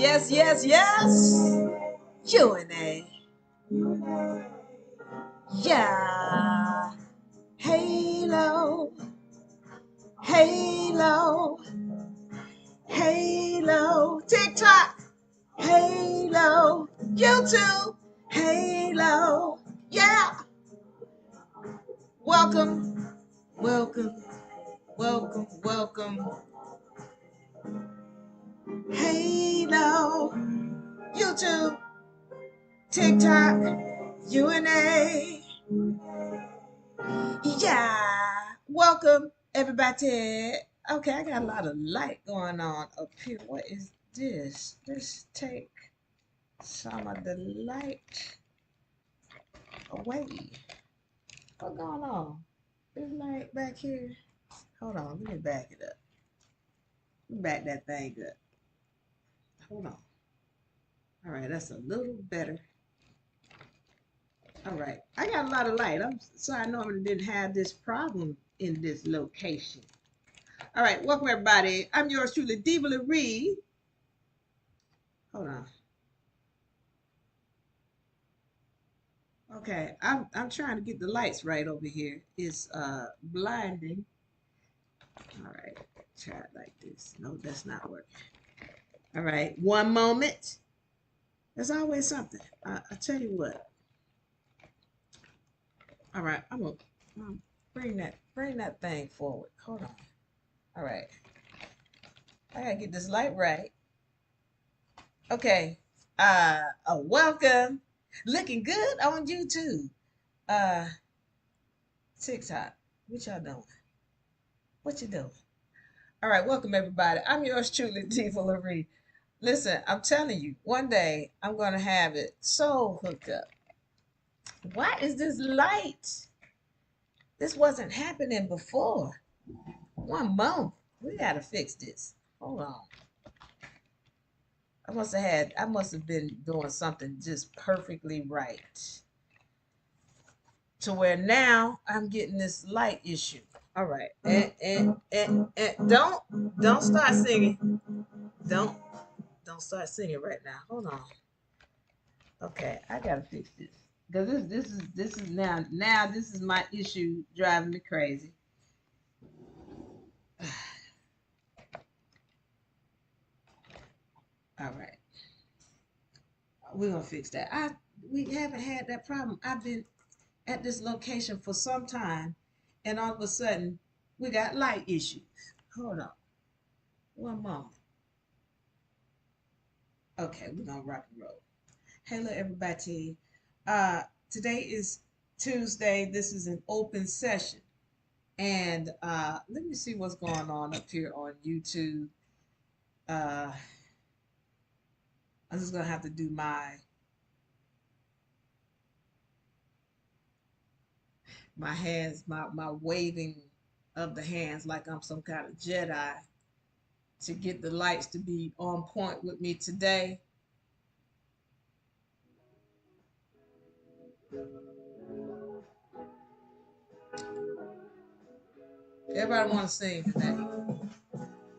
Yes, yes, yes. Q&A. Yeah. Halo. Halo. Halo. TikTok. Halo. YouTube. Halo. Yeah. Welcome. Welcome. Welcome. Welcome. Halo. YouTube. TikTok. UNA. Yeah. Welcome, everybody. Okay, I got a lot of light going on up here. What is this? Let's take some of the light away. What's going on? This light back here. Hold on, let me back it up. Let me back that thing up. Hold on. All right, that's a little better. All right, I got a lot of light. I'm sorry I normally didn't have this problem in this location. All right, welcome everybody. I'm yours truly, Diva Laree. Hold on. Okay, I'm trying to get the lights right over here. It's blinding. All right, try it like this. No, that's not working. All right, one moment. There's always something. I tell you what. All right, I'm gonna bring that thing forward. Hold on. All right, I gotta get this light right. Okay. Welcome. Looking good on YouTube. Uh, TikTok. What y'all doing? What you doing? All right, welcome everybody. I'm yours truly, Diva Laree. Listen, I'm telling you, one day I'm gonna have it so hooked up. Why is this light? This wasn't happening before. One month. We gotta fix this. Hold on. I must have been doing something just perfectly right. To where now I'm getting this light issue. All right. And don't start singing. Don't don't start singing right now. Hold on. Okay, I gotta fix this because this is now this is my issue driving me crazy. All right, we're gonna fix that. We haven't had that problem. I've been at this location for some time, and all of a sudden we got light issues. Hold on, one moment. Okay, we're gonna rock and roll. Hello, everybody. Today is Tuesday. This is an open session. And let me see what's going on up here on YouTube. Uh, I'm just gonna have to do my hands, my waving of the hands like I'm some kind of Jedi to get the lights to be on point with me today. Everybody want to sing today.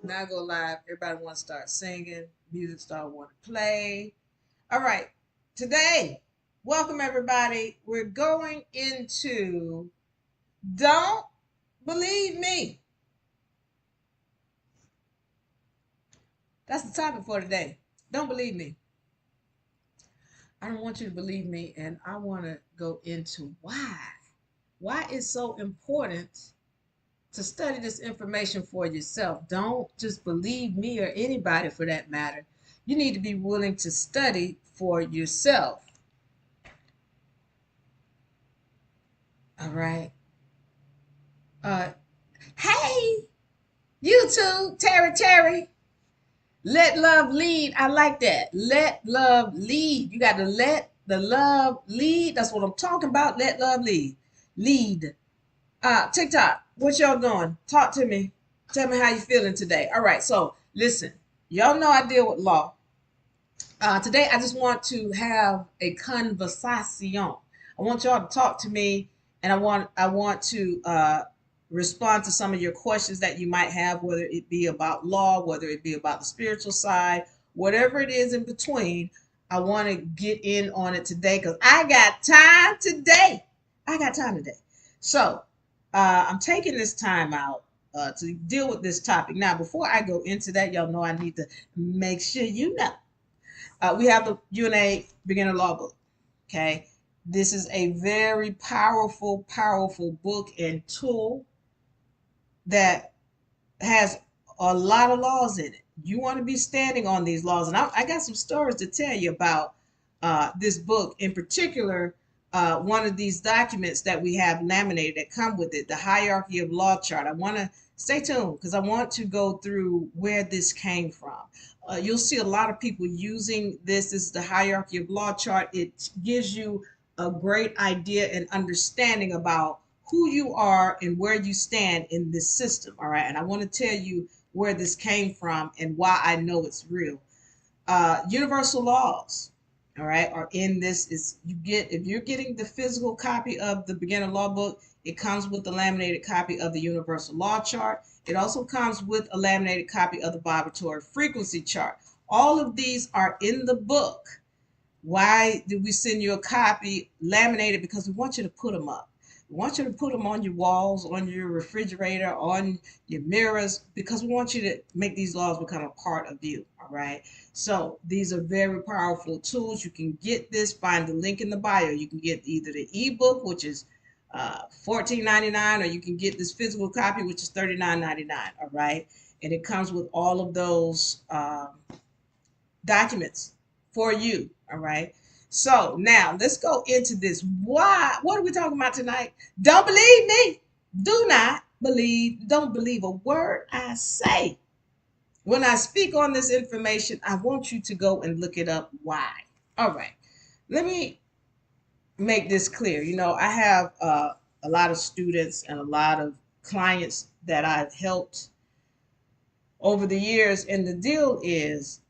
Now I go live. Everybody want to start singing. Music start want to play. All right, today, welcome everybody. We're going into Don't Believe Me. That's the topic for today. Don't believe me. I don't want you to believe me, and I want to go into why. Why it's so important to study this information for yourself. Don't just believe me or anybody for that matter. You need to be willing to study for yourself. All right. Uh, hey, YouTube, Terry. Let love lead. I like that. Let love lead. You got to let the love lead. That's what I'm talking about. Let love lead. Lead. TikTok, what y'all doing? Talk to me. Tell me how you feeling today. All right. So listen, y'all know I deal with law. Today I just want to have a conversation. I want y'all to talk to me, and I want to respond to some of your questions that you might have, whether it be about law, whether it be about the spiritual side, whatever it is in between, I want to get in on it today because I got time today. I got time today. So I'm taking this time out to deal with this topic. Now, before I go into that, y'all know I need to make sure you know. We have the UNA Beginner Law Book. Okay. This is a very powerful, powerful book and tool that has a lot of laws in it. You want to be standing on these laws. And I got some stories to tell you about this book. In particular, one of these documents that we have laminated that come with it, the Hierarchy of Law Chart. I want to stay tuned because I want to go through where this came from. You'll see a lot of people using this. This is the Hierarchy of Law Chart. It gives you a great idea and understanding about who you are and where you stand in this system. All right. And I want to tell you where this came from and why I know it's real. Universal laws, all right, are in this. Is you get, if you're getting the physical copy of the Beginner Law Book, it comes with the laminated copy of the Universal Law Chart. It also comes with a laminated copy of the Vibratory Frequency Chart. All of these are in the book. Why did we send you a copy laminated? Because we want you to put them up. We want you to put them on your walls, on your refrigerator, on your mirrors, because we want you to make these laws become a part of you. All right. So these are very powerful tools. You can get this, find the link in the bio. You can get either the ebook, which is $14.99, or you can get this physical copy, which is $39.99. All right. And it comes with all of those documents for you. All right. So now let's go into this. Why? What are we talking about tonight? Don't believe me. Do not believe. Don't believe a word I say. When I speak on this information, I want you to go and look it up. Why? All right. Let me make this clear. You know, I have a lot of students and a lot of clients that I've helped over the years. And the deal is,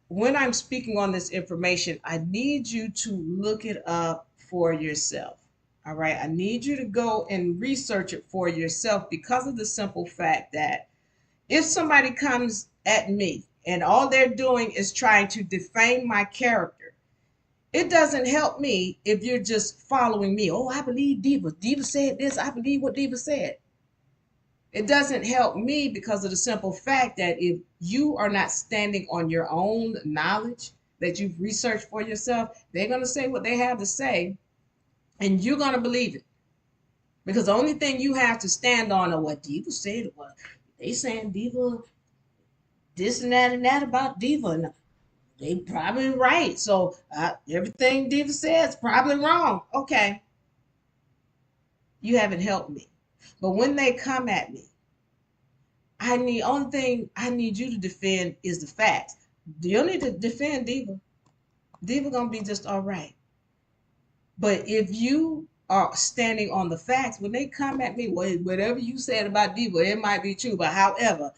when I'm speaking on this information, I need you to look it up for yourself. All right. I need you to go and research it for yourself because of the simple fact that if somebody comes at me and all they're doing is trying to defame my character, it doesn't help me if you're just following me. Oh, I believe Diva. Diva said this. I believe what Diva said. It doesn't help me because of the simple fact that if you are not standing on your own knowledge that you've researched for yourself, they're going to say what they have to say and you're going to believe it. Because the only thing you have to stand on are what Diva said. Well, they saying Diva this and that about Diva. And they probably right. So everything Diva says probably wrong. Okay. You haven't helped me. But when they come at me, only thing I need you to defend is the facts. You don't need to defend Diva. Diva gonna be just all right. But if you are standing on the facts, when they come at me, well, whatever you said about Diva, it might be true. But however,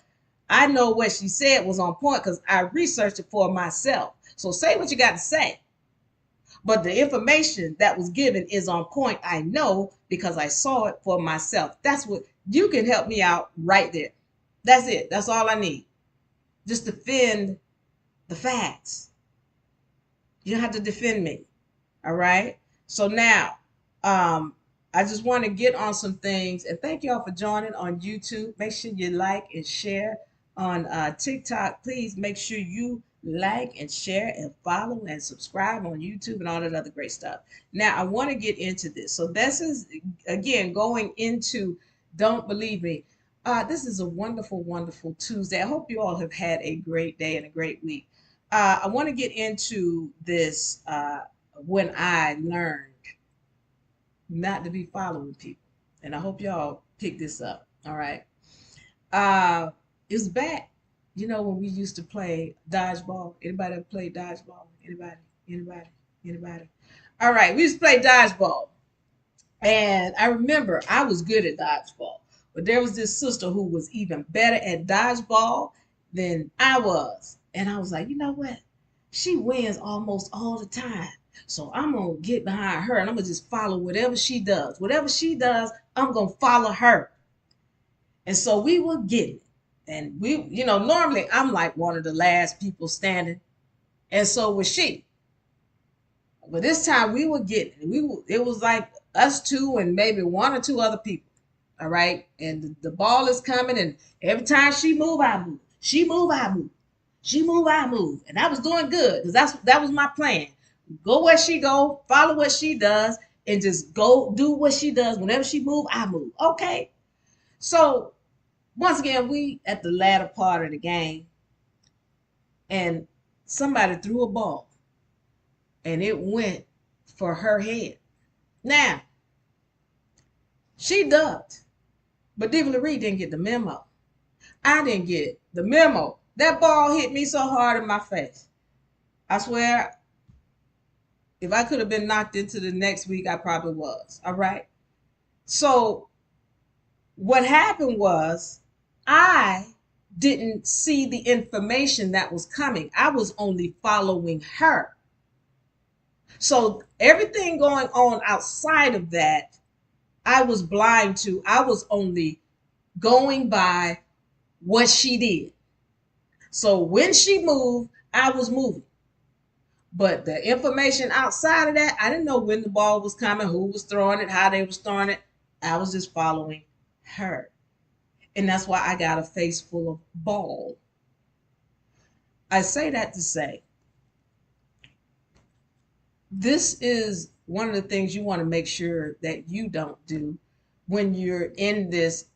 I know what she said was on point because I researched it for myself. So say what you got to say. But the information that was given is on point. I know because I saw it for myself. That's what you can help me out right there. That's it. That's all I need. Just defend the facts. You don't have to defend me. All right. So now, I just want to get on some things and thank y'all for joining on YouTube. Make sure you like and share on TikTok. Please make sure you like and share and follow and subscribe on YouTube and all that other great stuff. Now, I want to get into this. So this is, again, going into Don't Believe Me. This is a wonderful, wonderful Tuesday. I hope you all have had a great day and a great week. I want to get into this when I learned not to be following people. And I hope y'all pick this up. All right. It was back, you know, when we used to play dodgeball. Anybody ever play dodgeball? Anybody? Anybody? Anybody? All right. We used to play dodgeball. And I remember I was good at dodgeball. But there was this sister who was even better at dodgeball than I was. And I was like, you know what? She wins almost all the time. So I'm going to get behind her and I'm going to just follow whatever she does. Whatever she does, I'm going to follow her. And so we were getting it. And we, you know, normally I'm like one of the last people standing. And so was she. But this time we were getting it. It was like us two and maybe one or two other people. All right. And the ball is coming, and every time she move, I move. She move, I move. She move, I move. And I was doing good because that was my plan. Go where she go, follow what she does, and just go do what she does. Whenever she move, I move. Okay. So once again, we at the latter part of the game, and somebody threw a ball and it went for her head. Now, she ducked, but Diva Reed didn't get the memo. I didn't get the memo. That ball hit me so hard in my face. I swear, if I could have been knocked into the next week, I probably was. All right. So what happened was I didn't see the information that was coming. I was only following her. So everything going on outside of that, I was blind to. I was only going by what she did. So when she moved, I was moving. But the information outside of that, I didn't know when the ball was coming, who was throwing it, how they was throwing it. I was just following her. And that's why I got a face full of ball. I say that to say, this is one of the things you want to make sure that you don't do when you're in this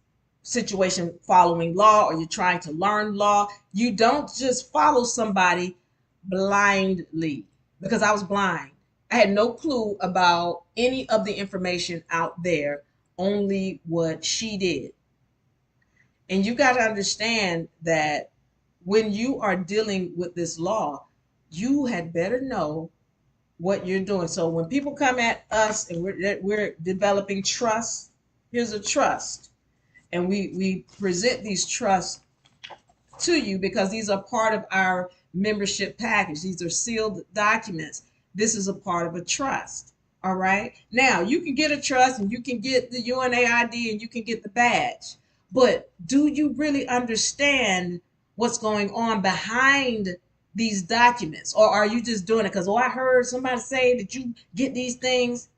situation following law or you're trying to learn law. You don't just follow somebody blindly, because I was blind. I had no clue about any of the information out there, only what she did. And you got to understand that when you are dealing with this law, you had better know what you're doing. So when people come at us and we're developing trust, here's a trust. And we present these trusts to you because these are part of our membership package. These are sealed documents. This is a part of a trust. All right. Now you can get a trust and you can get the UNAID and you can get the badge. But do you really understand what's going on behind these documents? Or are you just doing it because, oh, I heard somebody say that you get these things?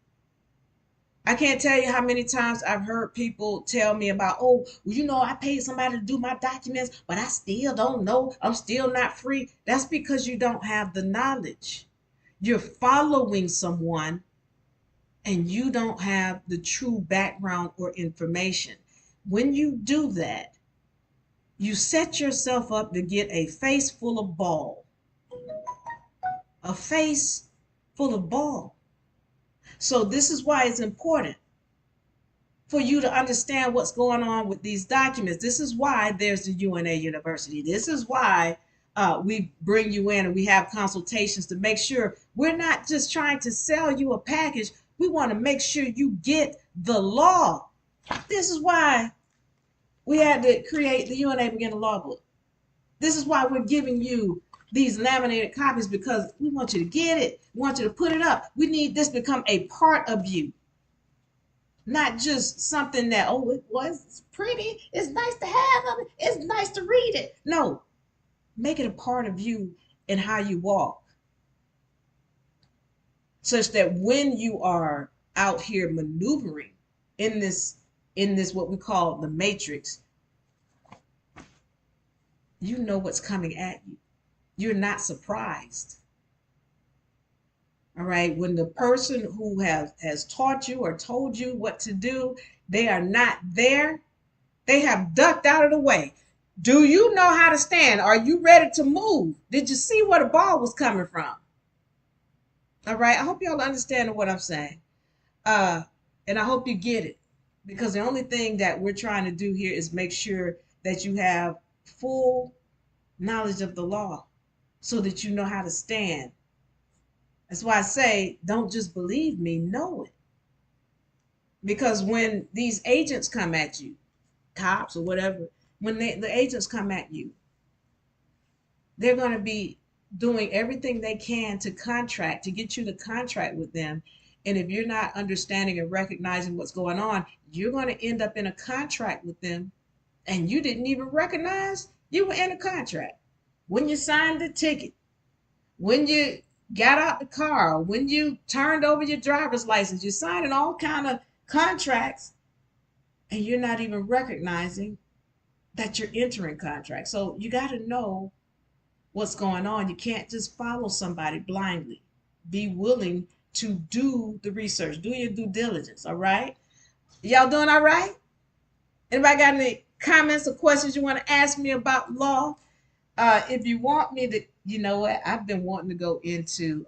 I can't tell you how many times I've heard people tell me about, oh, well, I paid somebody to do my documents, but I still don't know. I'm still not free. That's because you don't have the knowledge. You're following someone and you don't have the true background or information. When you do that, you set yourself up to get a face full of ball. A face full of ball. So this is why it's important for you to understand what's going on with these documents. This is why there's the UNA University. This is why we bring you in and we have consultations to make sure we're not just trying to sell you a package. We want to make sure you get the law. This is why we had to create the UNA Beginner Law Book. This is why we're giving you these laminated copies, because we want you to get it. We want you to put it up. We need this to become a part of you. Not just something that, oh, it was pretty, it's nice to have them, it's nice to read it. No, make it a part of you and how you walk, such that when you are out here maneuvering in this what we call the matrix, you know what's coming at you. You're not surprised. All right. When the person who has taught you or told you what to do, they are not there. They have ducked out of the way. Do you know how to stand? Are you ready to move? Did you see where the ball was coming from? All right. I hope y'all understand what I'm saying. And I hope you get it, because the only thing that we're trying to do here is make sure that you have full knowledge of the law so that you know how to stand. That's why I say, don't just believe me, know it. Because when these agents come at you, cops or whatever, when the agents come at you, they're going to be doing everything they can to get you to contract with them. And if you're not understanding and recognizing what's going on, you're going to end up in a contract with them and you didn't even recognize you were in a contract when you signed the ticket. when you got out the car, when you turned over your driver's license, you're signing all kind of contracts, and you're not even recognizing that you're entering contracts. So you got to know what's going on. You can't just follow somebody blindly. Be willing to do the research, do your due diligence. All right, y'all doing all right? Anybody got any comments or questions you want to ask me about law? If you want me to, you know what, I've been wanting to go into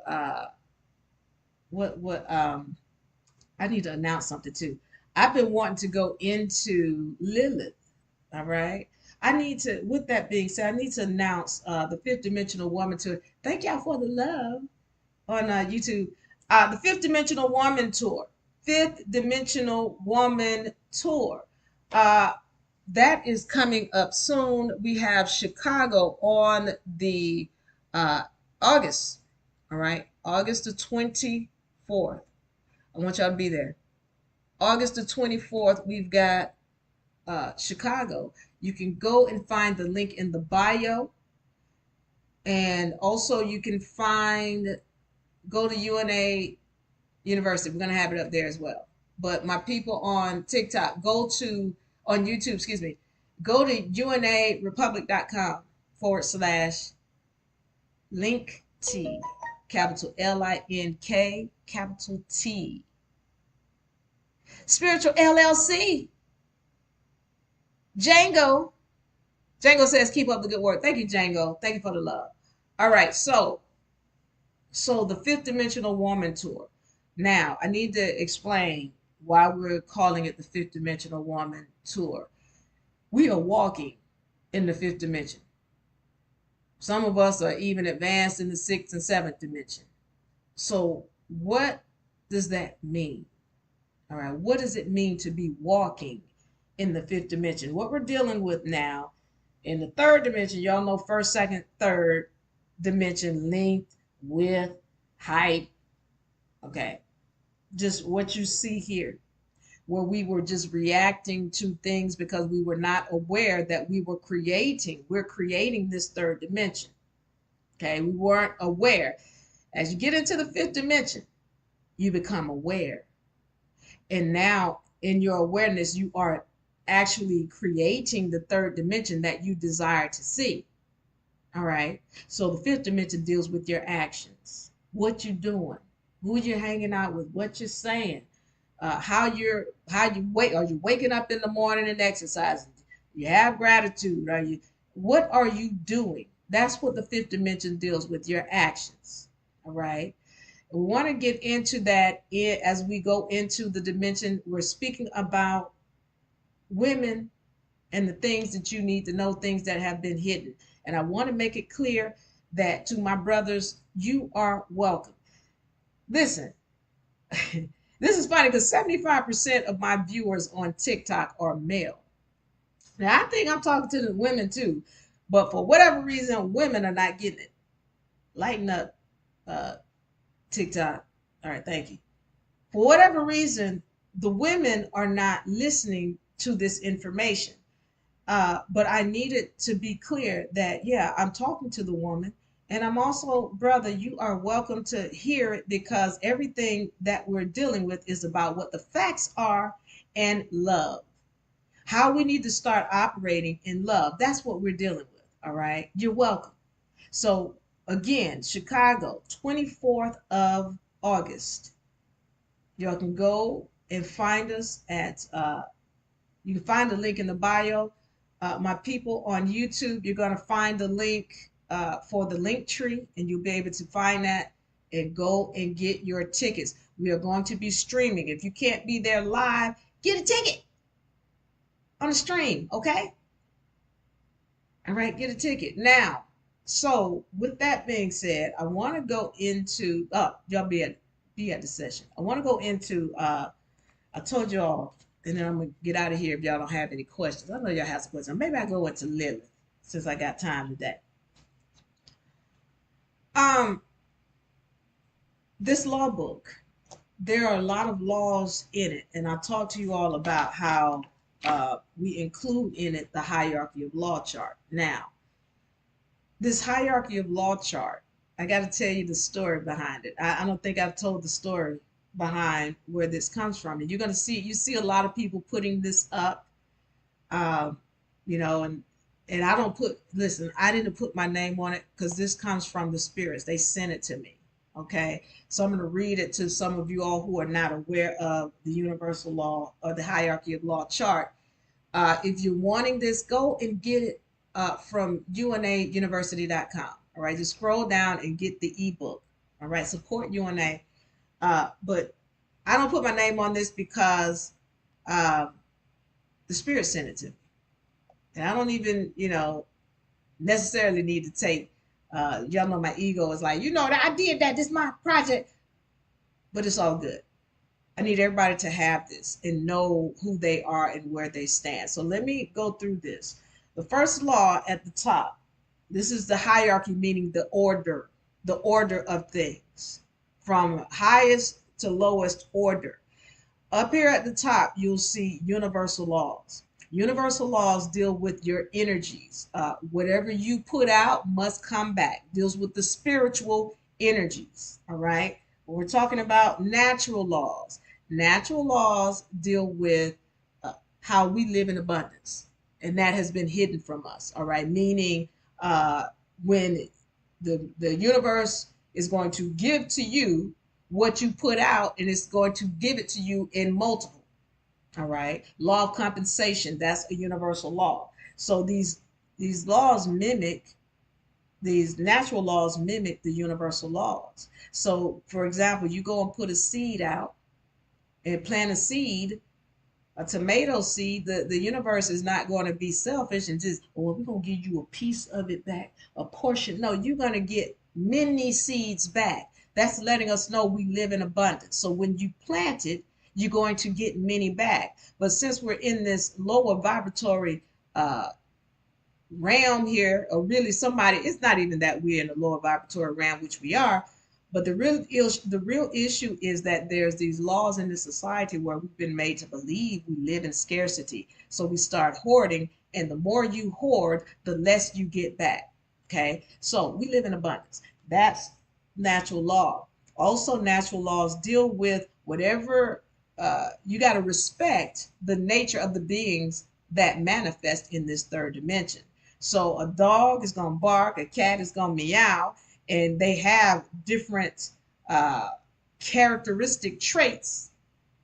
what I need to announce something too. I've been wanting to go into Lilith. All right. I need to, with that being said, I need to announce the Fifth Dimensional Woman Tour. Thank y'all for the love on YouTube. The Fifth Dimensional Woman Tour. Fifth Dimensional Woman Tour. Uh, that is coming up soon. We have Chicago on the uh, August. All right. August the 24th. I want y'all to be there. August the 24th, we've got Chicago. You can go and find the link in the bio. And also you can go to UNA University. We're going to have it up there as well. But my people on TikTok, on YouTube, excuse me, go to unarepublic.com /link T, capital LINK, capital T. Spiritual LLC. Django says, keep up the good work. Thank you, Django. Thank you for the love. All right, so the Fifth Dimensional Woman Tour. Now, I need to explain why we're calling it the Fifth Dimensional Woman Tour. We are walking in the fifth dimension. Some of us are even advanced in the sixth and seventh dimension. So what does that mean? All right, what does it mean to be walking in the fifth dimension? What we're dealing with now in the third dimension, y'all know first, second, third dimension, length, width, height. Okay, just what you see here, where we were just reacting to things because we were not aware that we're creating this third dimension. Okay, we weren't aware. As you get into the fifth dimension, you become aware. And now in your awareness, you are actually creating the third dimension that you desire to see. All right. So the fifth dimension deals with your actions, what you're doing, who you're hanging out with, what you're saying, how you wake. Are you waking up in the morning and exercising? You have gratitude. What are you doing? That's what the fifth dimension deals with, your actions. All right. We want to get into that as we go into the dimension. We're speaking about women and the things that you need to know, things that have been hidden. And I want to make it clear that to my brothers, you are welcome. Listen, this is funny because 75% of my viewers on TikTok are male. Now, I think I'm talking to the women too, but for whatever reason, women are not getting it. Lighten up, TikTok. All right, thank you. For whatever reason, the women are not listening to this information. But I needed to be clear that, yeah, I'm talking to the woman. And I'm also, brother, you are welcome to hear it because everything that we're dealing with is about what the facts are and love. How we need to start operating in love. That's what we're dealing with. All right. You're welcome. So, again, Chicago, 24th of August. Y'all can go and find us you can find the link in the bio. My people on YouTube, you're going to find the link for the link tree, and you'll be able to find that and go and get your tickets. We are going to be streaming. If you can't be there live, get a ticket on the stream, okay? All right, get a ticket. Now, so with that being said, I want to go into, y'all be at the session. I want to go into, I told y'all, and then I'm going to get out of here if y'all don't have any questions. I know y'all have some questions. Maybe I go into Lilith since I got time today. This law book, there are a lot of laws in it, and I talked to you all about how we include in it the hierarchy of law chart. Now, this hierarchy of law chart I got to tell you the story behind it. I don't think I've told the story behind where this comes from. And you're going to see, you see a lot of people putting this up, um, you know, and I don't put, listen, I didn't put my name on it because this comes from the spirits. They sent it to me. Okay. So I'm going to read it to some of you all who are not aware of the universal law or the hierarchy of law chart. If you're wanting this, go and get it from unauniversity.com. All right, just scroll down and get the ebook. All right, support UNA. But I don't put my name on this because uh, the Spirit sent it to me. And I don't even, necessarily need to take, y'all know my ego is like, that I did that. This is my project. But it's all good. I need everybody to have this and know who they are and where they stand. So let me go through this. The first law at the top, this is the hierarchy, meaning the order of things from highest to lowest order. Up here at the top, you'll see universal laws. Universal laws deal with your energies. Whatever you put out must come back. Deals with the spiritual energies. All right. We're talking about natural laws. Natural laws deal with how we live in abundance, and that has been hidden from us. All right. Meaning, when the universe is going to give to you what you put out, and it's going to give it to you in multiple. All right. Law of compensation, that's a universal law. So these laws mimic, these natural laws mimic the universal laws. So for example, you go and put a seed out and plant a seed, a tomato seed, the universe is not going to be selfish and just, oh, we're going to give you a piece of it back, a portion. No, you're going to get many seeds back. That's letting us know we live in abundance. So when you plant it, you're going to get many back. But since we're in this lower vibratory realm here, or really somebody, it's not even that we're in the lower vibratory realm, which we are, but the real issue is that there's these laws in this society where we've been made to believe we live in scarcity. So we start hoarding, and the more you hoard, the less you get back. Okay, so we live in abundance. That's natural law. Also, natural laws deal with whatever, you got to respect the nature of the beings that manifest in this third dimension. So a dog is going to bark, a cat is going to meow, and they have different uh, characteristic traits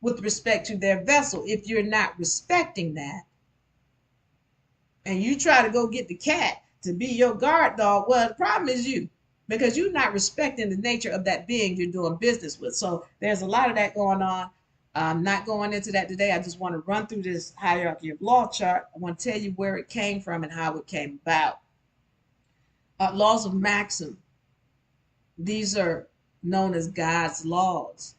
with respect to their vessel. If you're not respecting that, and you try to go get the cat to be your guard dog, well, the problem is you, because you're not respecting the nature of that being you're doing business with. So there's a lot of that going on. I'm not going into that today. I just want to run through this hierarchy of law chart. I want to tell you where it came from and how it came about. Laws of maxim. These are known as God's laws.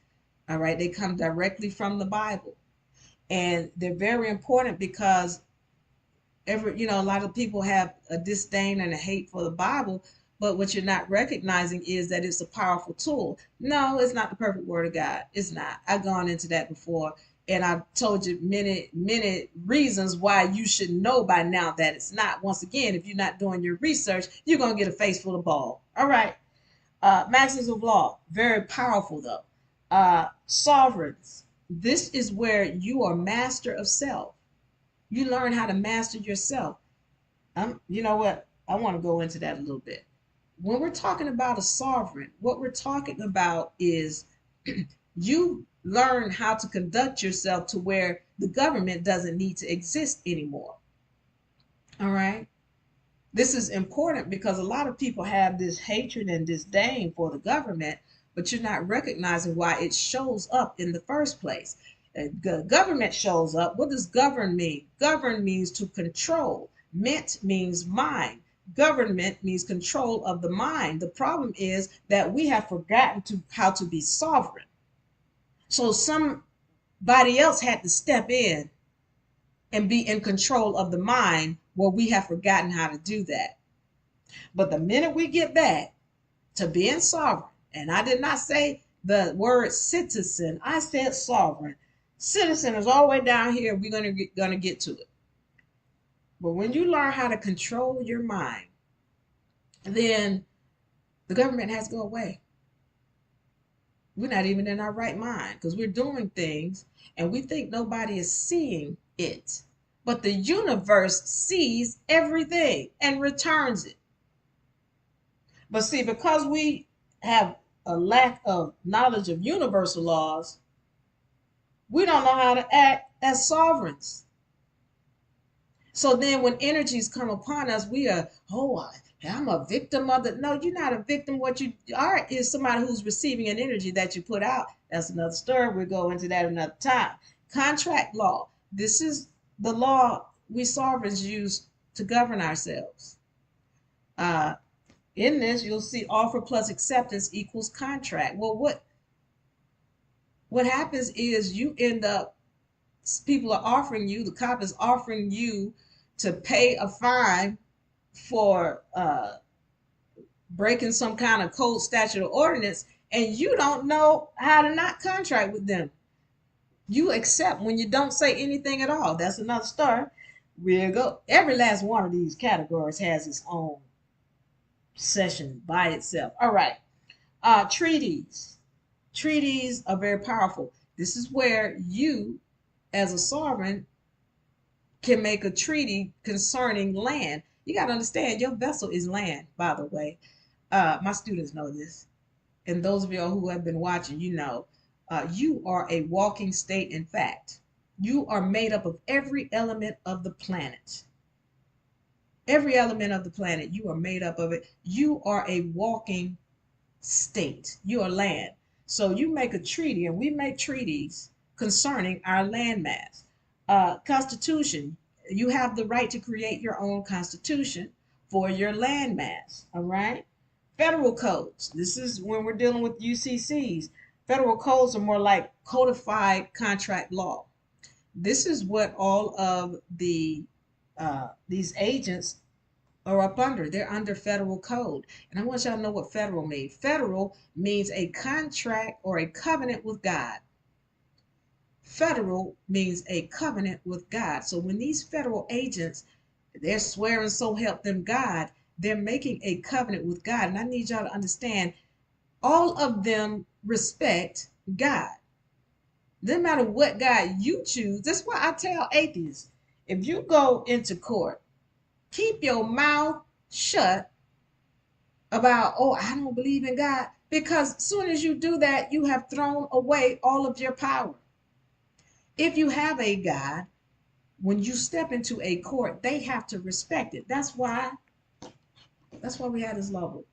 All right. They come directly from the Bible. And they're very important because a lot of people have a disdain and a hate for the Bible, but what you're not recognizing is that it's a powerful tool. No, it's not the perfect word of God. It's not. I've gone into that before, and I've told you many reasons why you should know by now that it's not. Once again, if you're not doing your research, you're going to get a face full of ball. All right. Maxims of law, very powerful though. Sovereigns. This is where you are master of self. You learn how to master yourself. You know what? I want to go into that a little bit. When we're talking about a sovereign, what we're talking about is you learn how to conduct yourself to where the government doesn't need to exist anymore. All right. This is important because a lot of people have this hatred and disdain for the government, but you're not recognizing why it shows up in the first place. Government shows up. What does govern mean? Govern means to control. Ment means mind. Government means control of the mind. The problem is that we have forgotten how to be sovereign. So somebody else had to step in and be in control of the mind, where we have forgotten how to do that. But the minute we get back to being sovereign, and I did not say the word citizen, I said sovereign. Citizen is all the way down here. We're gonna get to it. But when you learn how to control your mind, then The government has to go away. We're not even in our right mind because we're doing things and we think nobody is seeing it. But the universe sees everything and returns it. But see, because we have a lack of knowledge of universal laws, we don't know how to act as sovereigns. So then when energies come upon us, we are, oh, I'm a victim of it. No, you're not a victim. What you are is somebody who's receiving an energy that you put out. That's another story. We'll go into that another time. Contract law. This is the law we sovereigns use to govern ourselves. Uh, in this, you'll see offer plus acceptance equals contract. Well, what happens is you end up, people are offering you, the cop is offering you to pay a fine for breaking some kind of code, statute, or ordinance, and you don't know how to not contract with them. You accept when you don't say anything at all. That's another story. We'll go. Every last one of these categories has its own session by itself. All right. Treaties. Treaties are very powerful. This is where you, as a sovereign, can make a treaty concerning land. You got to understand your vessel is land, by the way. My students know this. And those of y'all who have been watching, you know, you are a walking state in fact. You are made up of every element of the planet. Every element of the planet, you are made up of it. You are a walking state. You are land. So you make a treaty, and we make treaties concerning our landmass. Constitution, you have the right to create your own constitution for your landmass. All right. Federal codes. This is when we're dealing with UCCs. Federal codes are more like codified contract law. This is what all of these agents are up under. They're under federal code. And I want y'all to know what federal means. Federal means a contract or a covenant with God. Federal means a covenant with God. So when these federal agents, they're swearing so help them God, they're making a covenant with God. And I need y'all to understand, all of them respect God. No matter what God you choose. That's why I tell atheists, if you go into court, keep your mouth shut about, oh, I don't believe in God. Because as soon as you do that, you have thrown away all of your power. If you have a God, when you step into a court, they have to respect it. That's why we have this law book.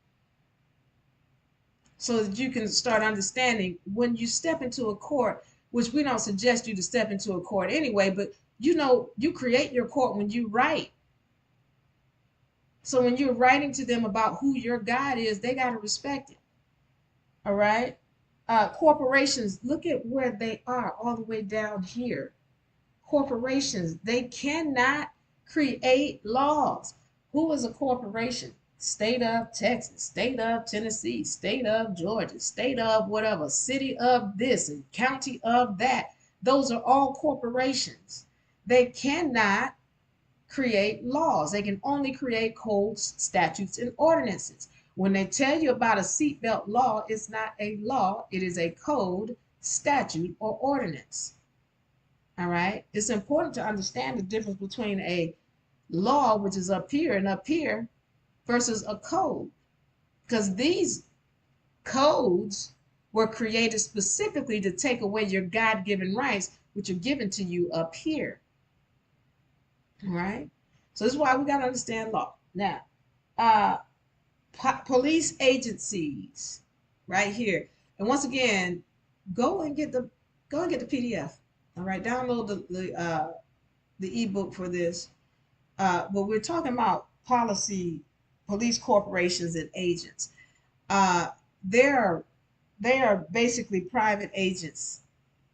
So that you can start understanding when you step into a court, which we don't suggest you to step into a court anyway, but you know, you create your court when you write. So when you're writing to them about who your God is, they got to respect it. All right. Corporations, look at where they are all the way down here. Corporations, they cannot create laws. Who is a corporation? State of Texas, state of Tennessee, state of Georgia, state of whatever, city of this and county of that. Those are all corporations. They cannot create laws. They can only create codes, statutes, and ordinances. When they tell you about a seatbelt law, it's not a law, it is a code, statute, or ordinance. All right. It's important to understand the difference between a law, which is up here and up here, versus a code. Because these codes were created specifically to take away your God-given rights, which are given to you up here. All right. So this is why we got to understand law. Now, police agencies right here. And once again, go and get the PDF. All right, download the ebook for this. But we're talking about police corporations and agents. Uh, they're they are basically private agents.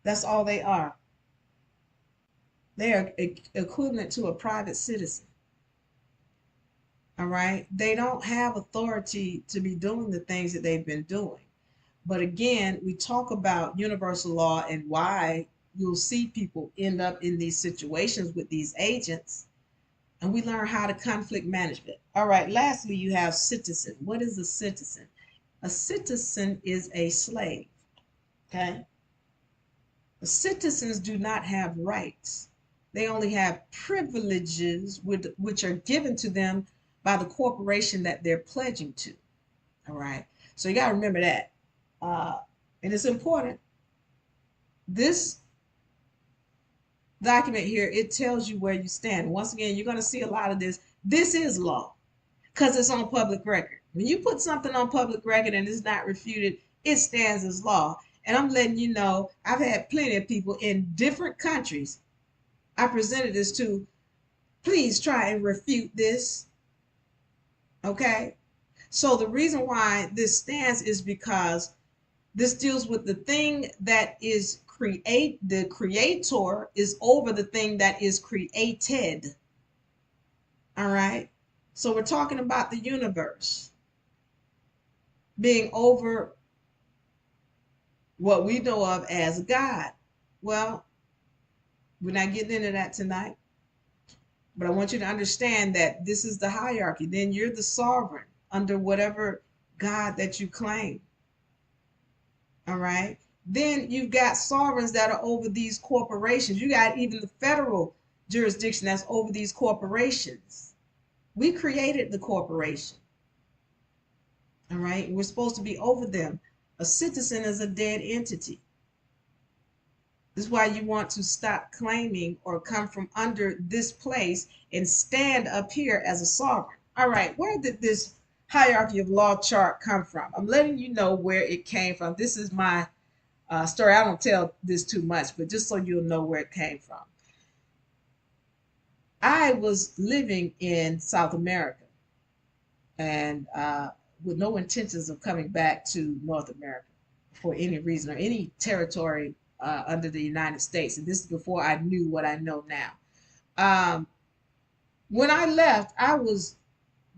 That's all they are. They are equivalent to a private citizen. All right. They don't have authority to be doing the things that they've been doing. But again, we talk about universal law and why you'll see people end up in these situations with these agents. And we learn how to conflict management. All right. Lastly, you have citizen. What is a citizen? A citizen is a slave. Okay? The citizens do not have rights. They only have privileges which are given to them by the corporation that they're pledging to. All right. So you got to remember that. And it's important. This document here, it tells you where you stand. Once again, you're going to see a lot of this. This is law because it's on public record. When you put something on public record and it's not refuted, it stands as law. And I'm letting you know, I've had plenty of people in different countries I presented this to. Please try and refute this. Okay? So the reason why this stands is because this deals with the thing that is the creator is over the thing that is created. All right? So we're talking about the universe being over what we know of as God. Well, we're not getting into that tonight. But I want you to understand that this is the hierarchy. Then you're the sovereign under whatever God that you claim. All right. Then you've got sovereigns that are over these corporations. You got even the federal jurisdiction that's over these corporations. We created the corporation. All right. We're supposed to be over them. A citizen is a dead entity. This is why you want to stop claiming or come from under this place and stand up here as a sovereign. All right. Where did this hierarchy of law chart come from? I'm letting you know where it came from. This is my story. I don't tell this too much, but just so you'll know where it came from. I was living in South America and with no intentions of coming back to North America for any reason or any territory under the United States. And this is before I knew what I know now. When I left, I was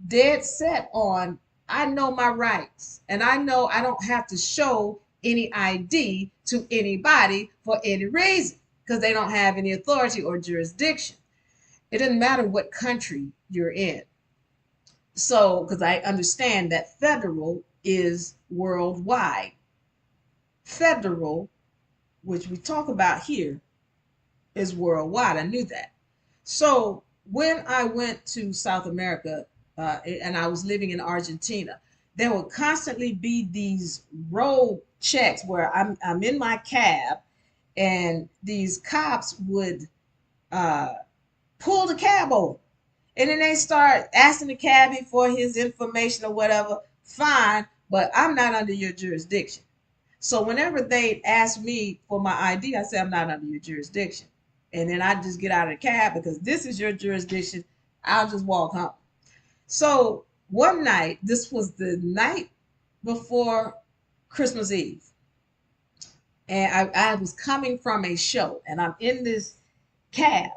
dead set on I know my rights and I know I don't have to show any ID to anybody for any reason because they don't have any authority or jurisdiction. It doesn't matter what country you're in. So, because I understand that federal is worldwide. Federal, which we talk about here, is worldwide. I knew that. So when I went to South America and I was living in Argentina, there would constantly be these road checks where I'm in my cab and these cops would pull the cab over. And then they start asking the cabbie for his information or whatever. Fine, but I'm not under your jurisdiction. So whenever they ask me for my ID, I say I'm not under your jurisdiction. And then I just get out of the cab because this is your jurisdiction. I'll just walk home. So one night, this was the night before Christmas Eve. And I was coming from a show and I'm in this cab.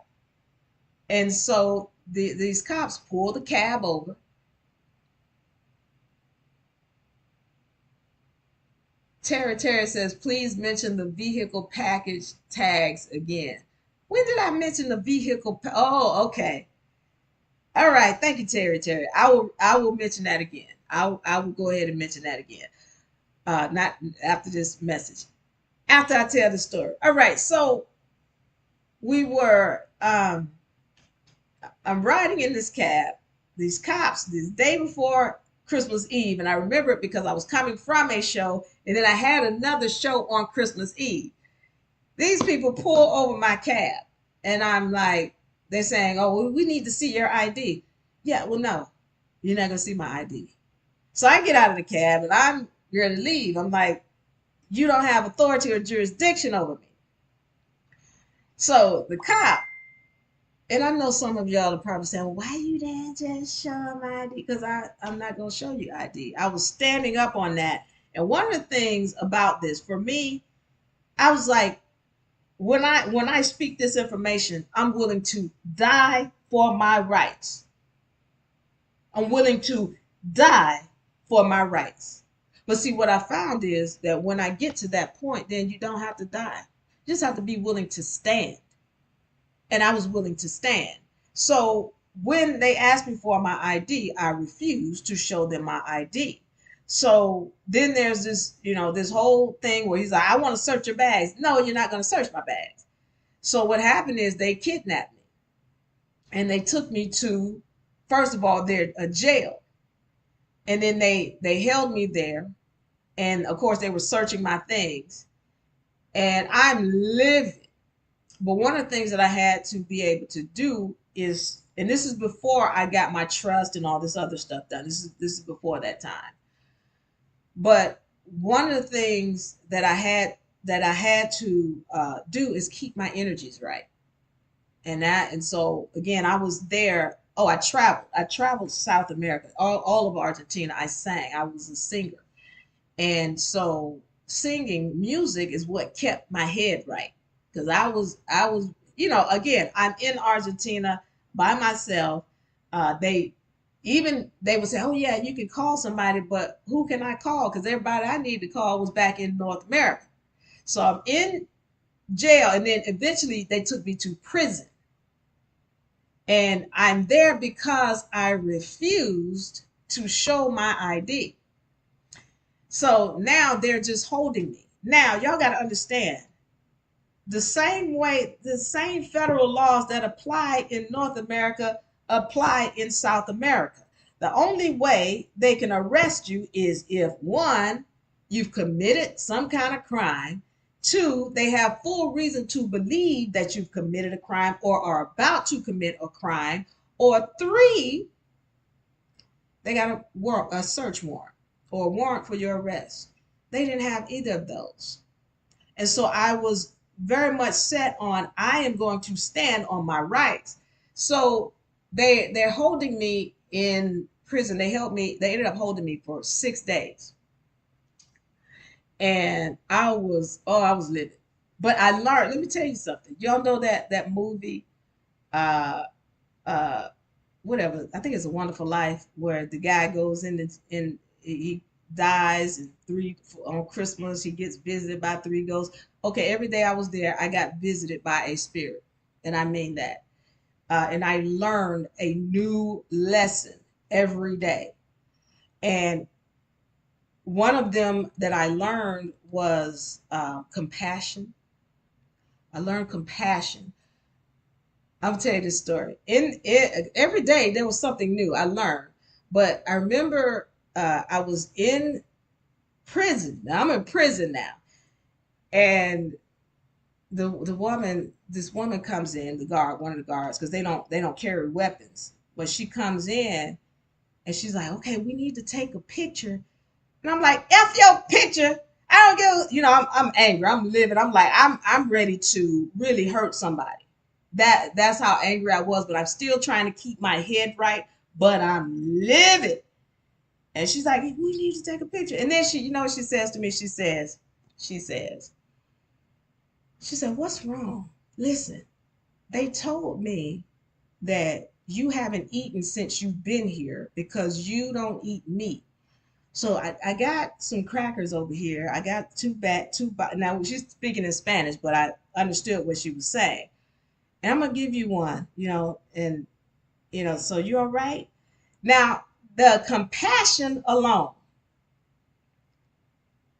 And so these cops pull the cab over. Terry says, please mention the vehicle package tags again. When did I mention the vehicle? Oh, okay. All right. Thank you, Terry. I will mention that again. I will go ahead and mention that again. Not after this message. After I tell the story. All right. So we were I'm riding in this cab. These cops this day before Christmas Eve, and I remember it because I was coming from a show, and then I had another show on Christmas Eve. These people pull over my cab, and I'm like, they're saying, "Oh, well, we need to see your ID." Yeah, well, no, you're not gonna see my ID. So I get out of the cab, and I'm ready to leave. I'm like, you don't have authority or jurisdiction over me. So the cop, and I know some of y'all are probably saying, well, why you didn't just show my ID? Because I'm not going to show you ID. I was standing up on that. And one of the things about this, for me, I was like, when I speak this information, I'm willing to die for my rights. I'm willing to die for my rights. But see, what I found is that when I get to that point, then you don't have to die. You just have to be willing to stand. And I was willing to stand. So when they asked me for my ID, I refused to show them my ID. So then there's this, this whole thing where he's like, I want to search your bags. No, you're not going to search my bags. So what happened is they kidnapped me and they took me to, first of all, a jail. And then they held me there. And of course, they were searching my things. And I'm livid. But one of the things that I had to be able to do is, and this is before I got my trust and all this other stuff done. This is before that time. But one of the things that I had to do is keep my energies right. And so again, I was there. Oh, I traveled. I traveled South America, all of Argentina. I sang. I was a singer. And so singing music is what kept my head right. Because I was, again, I'm in Argentina by myself. They would say, oh yeah, you can call somebody, but who can I call? Because everybody I need to call was back in North America. So I'm in jail, and then eventually they took me to prison. And I'm there because I refused to show my ID. So now they're just holding me. Now, y'all got to understand the same federal laws that apply in North America apply in South America. The only way they can arrest you is if one, you've committed some kind of crime, two, they have full reason to believe that you've committed a crime or are about to commit a crime, or three, they got a search warrant or a warrant for your arrest. They didn't have either of those. And so I was very much set on I am going to stand on my rights. So they're holding me in prison. They ended up holding me for 6 days. And I was living. But I learned, let me tell you something. Y'all know that movie, uh uh whatever, I think it's A Wonderful Life, where the guy goes in, he dies, and three on Christmas he gets visited by three ghosts. Okay, every day I was there, I got visited by a spirit, and I mean that. And I learned a new lesson every day. And one of them that I learned was compassion. I learned compassion. I'll tell you this story. In it, every day there was something new I learned. But I remember I was in prison. Now I'm in prison now, and this woman comes in, the guard, one of the guards, because they don't carry weapons. But she comes in and she's like, "Okay, we need to take a picture." And I'm like, "F your picture." I don't give, I'm angry. I'm livid. I'm like, I'm ready to really hurt somebody. That's how angry I was, but I'm still trying to keep my head right, but I'm livid. And she's like, "We need to take a picture." And then she says to me, she says, she said, "What's wrong? Listen, they told me that you haven't eaten since you've been here because you don't eat meat. So I got some crackers over here. I got now she's speaking in Spanish, but I understood what she was saying. And I'm gonna give you one, and so you're all right. Now, the compassion alone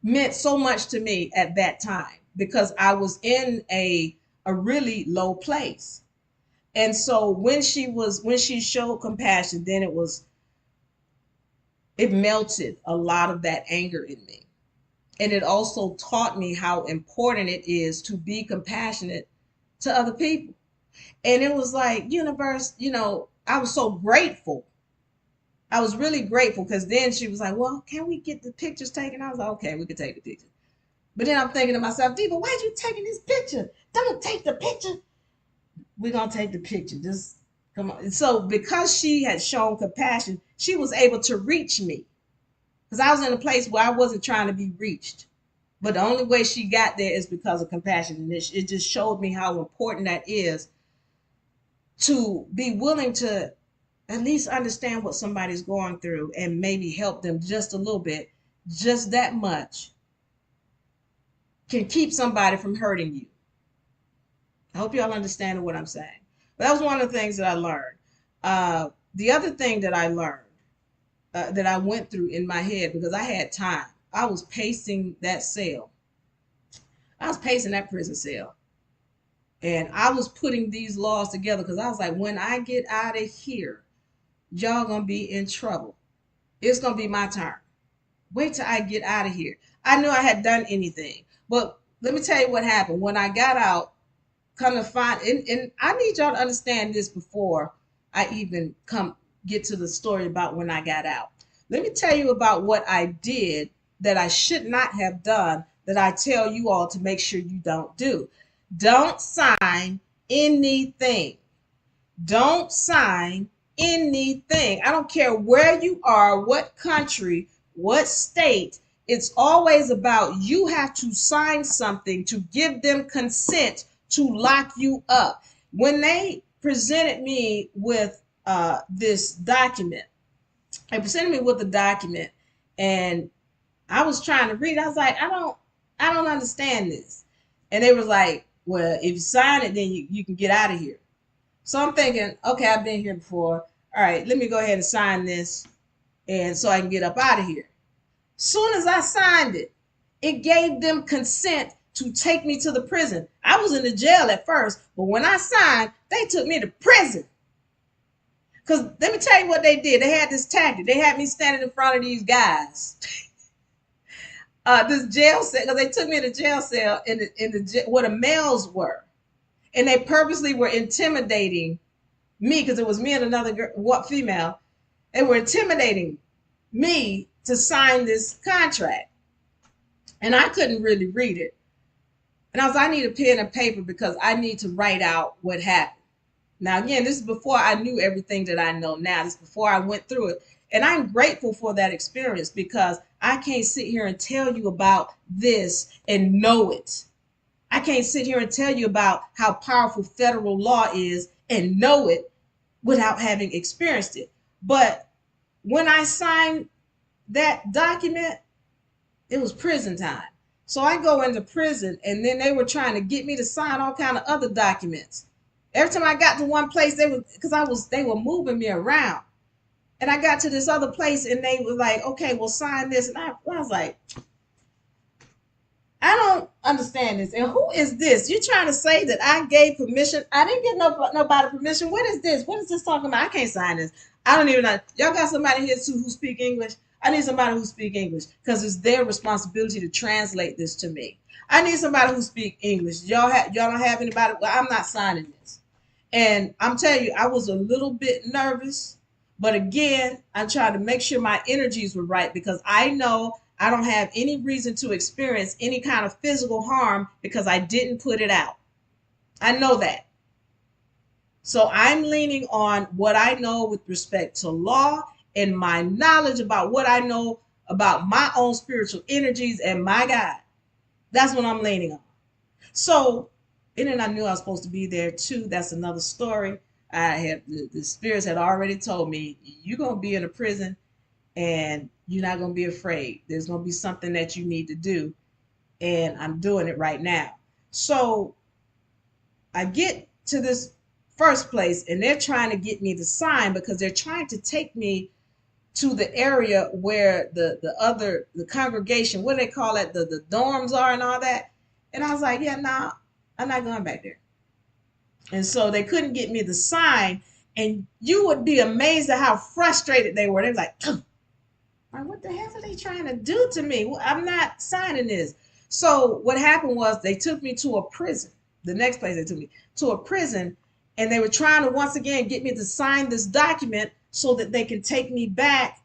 meant so much to me at that time because I was in a really low place. And so when she showed compassion, then it melted a lot of that anger in me. And it also taught me how important it is to be compassionate to other people. And it was like, universe, I was so grateful. I was really grateful because then she was like, "Well, can we get the pictures taken?" I was like, "Okay, we can take the picture." But then I'm thinking to myself, "Diva, why are you taking this picture? Don't take the picture." We're going to take the picture. Just come on. And so because she had shown compassion, she was able to reach me because I was in a place where I wasn't trying to be reached. But the only way she got there is because of compassion. And it just showed me how important that is, to be willing to at least understand what somebody's going through and maybe help them just a little bit. Just that much can keep somebody from hurting you. I hope y'all understand what I'm saying. But that was one of the things that I learned. The other thing that I learned that I went through in my head because I had time. I was pacing that cell. I was pacing that prison cell. And I was putting these laws together because I was like, when I get out of here, y'all gonna be in trouble. It's gonna be my turn. Wait till I get out of here. I knew I had done anything. But let me tell you what happened. When I got out, come to find, and I need y'all to understand this before I even come get to the story about when I got out. Let me tell you about what I did that I should not have done that I tell you all to make sure you don't do. Don't sign anything. Don't sign anything. I don't care where you are, what country, what state. It's always about you have to sign something to give them consent to lock you up. When they presented me with this document, they presented me with a document, and I was trying to read. I was like, I don't understand this. And they was like, well, if you sign it, then you can get out of here. So I'm thinking, okay, I've been here before. All right, let me go ahead and sign this, and so I can get up out of here. Soon as I signed it, it gave them consent to take me to the prison. I was in the jail at first, but when I signed, they took me to prison. Because let me tell you what they did. They had this tactic. They had me standing in front of these guys. This jail cell, because they took me to jail cell where the males were. And they purposely were intimidating me because it was me and another girl, what female. They were intimidating me to sign this contract. And I couldn't really read it. And I was like, I need a pen and paper because I need to write out what happened. Now, again, this is before I knew everything that I know now. This is before I went through it. And I'm grateful for that experience because I can't sit here and tell you about this and know it. I can't sit here and tell you about how powerful federal law is and know it without having experienced it. But when I signed that document, it was prison time. So I go into prison, and then they were trying to get me to sign all kind of other documents. Every time I got to one place, they were moving me around. And I got to this other place, and they were like, okay, well, sign this. And I was like, I don't understand this. And who is this? You trying to say that I gave permission? I didn't give nobody permission. What is this? What is this talking about? I can't sign this. I don't even know. Y'all got somebody here too who speak English? I need somebody who speak English because it's their responsibility to translate this to me. I need somebody who speak English. Y'all don't have anybody? Well, I'm not signing this. And I'm telling you, I was a little bit nervous, but again, I'm trying to make sure my energies were right because I know I don't have any reason to experience any kind of physical harm because I didn't put it out. I know that. So I'm leaning on what I know with respect to law and my knowledge about what I know about my own spiritual energies and my God. That's what I'm leaning on. So, and then I knew I was supposed to be there too. That's another story. I had the spirits had already told me you're gonna be in a prison and you're not gonna be afraid. There's gonna be something that you need to do, and I'm doing it right now. So I get to this first place, and they're trying to get me to sign because they're trying to take me to the area where the congregation, what do they call it, the dorms are and all that. And I was like, yeah, nah, I'm not going back there. And so they couldn't get me to sign. And you would be amazed at how frustrated they were. They were like, what the hell are they trying to do to me? Well, I'm not signing this. So what happened was they took me to a prison. The next place they took me to a prison, and they were trying to once again get me to sign this document so that they can take me back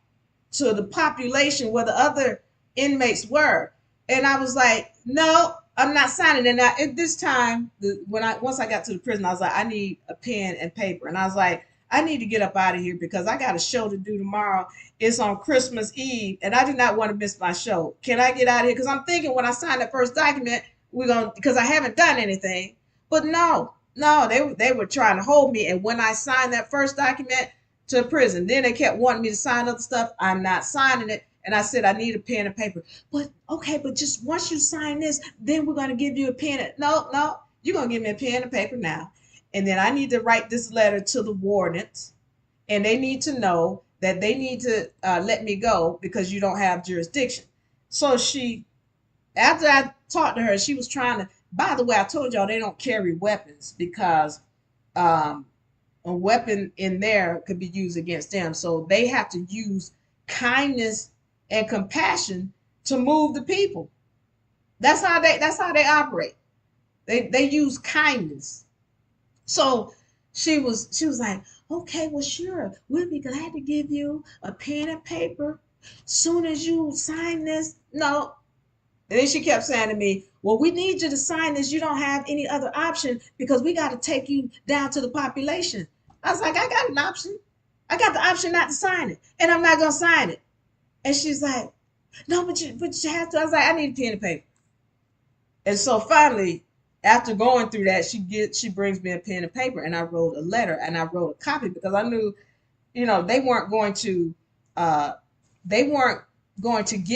to the population where the other inmates were. And I was like, no, I'm not signing. And at this time, once I got to the prison, I was like, I need a pen and paper. And I was like, I need to get up out of here because I got a show to do tomorrow. It's on Christmas Eve, and I do not want to miss my show. Can I get out of here? Because I'm thinking when I signed that first document, because I haven't done anything. But no, they were trying to hold me. And when I signed that first document to prison, then they kept wanting me to sign other stuff. I'm not signing it. And I said, I need a pen and paper. But okay, but just once you sign this, then we're going to give you a pen. No, you're going to give me a pen and paper now. And then I need to write this letter to the wardens. And they need to know that they need to let me go because you don't have jurisdiction. So after I talked to her, she was trying to, by the way, I told y'all they don't carry weapons because um, a weapon in there could be used against them. So they have to use kindness and compassion to move the people. That's how they operate. They use kindness. So she was like, okay, well, sure, we'll be glad to give you a pen and paper soon as you sign this. No. And then she kept saying to me, well, we need you to sign this. You don't have any other option because we got to take you down to the population. I was like, I got an option. I got the option not to sign it, and I'm not gonna sign it. And she's like, no, but you have to. I was like, I need a pen and paper. And so finally, after going through that, she brings me a pen and paper, and I wrote a letter, and I wrote a copy because I knew, they weren't going to uh, give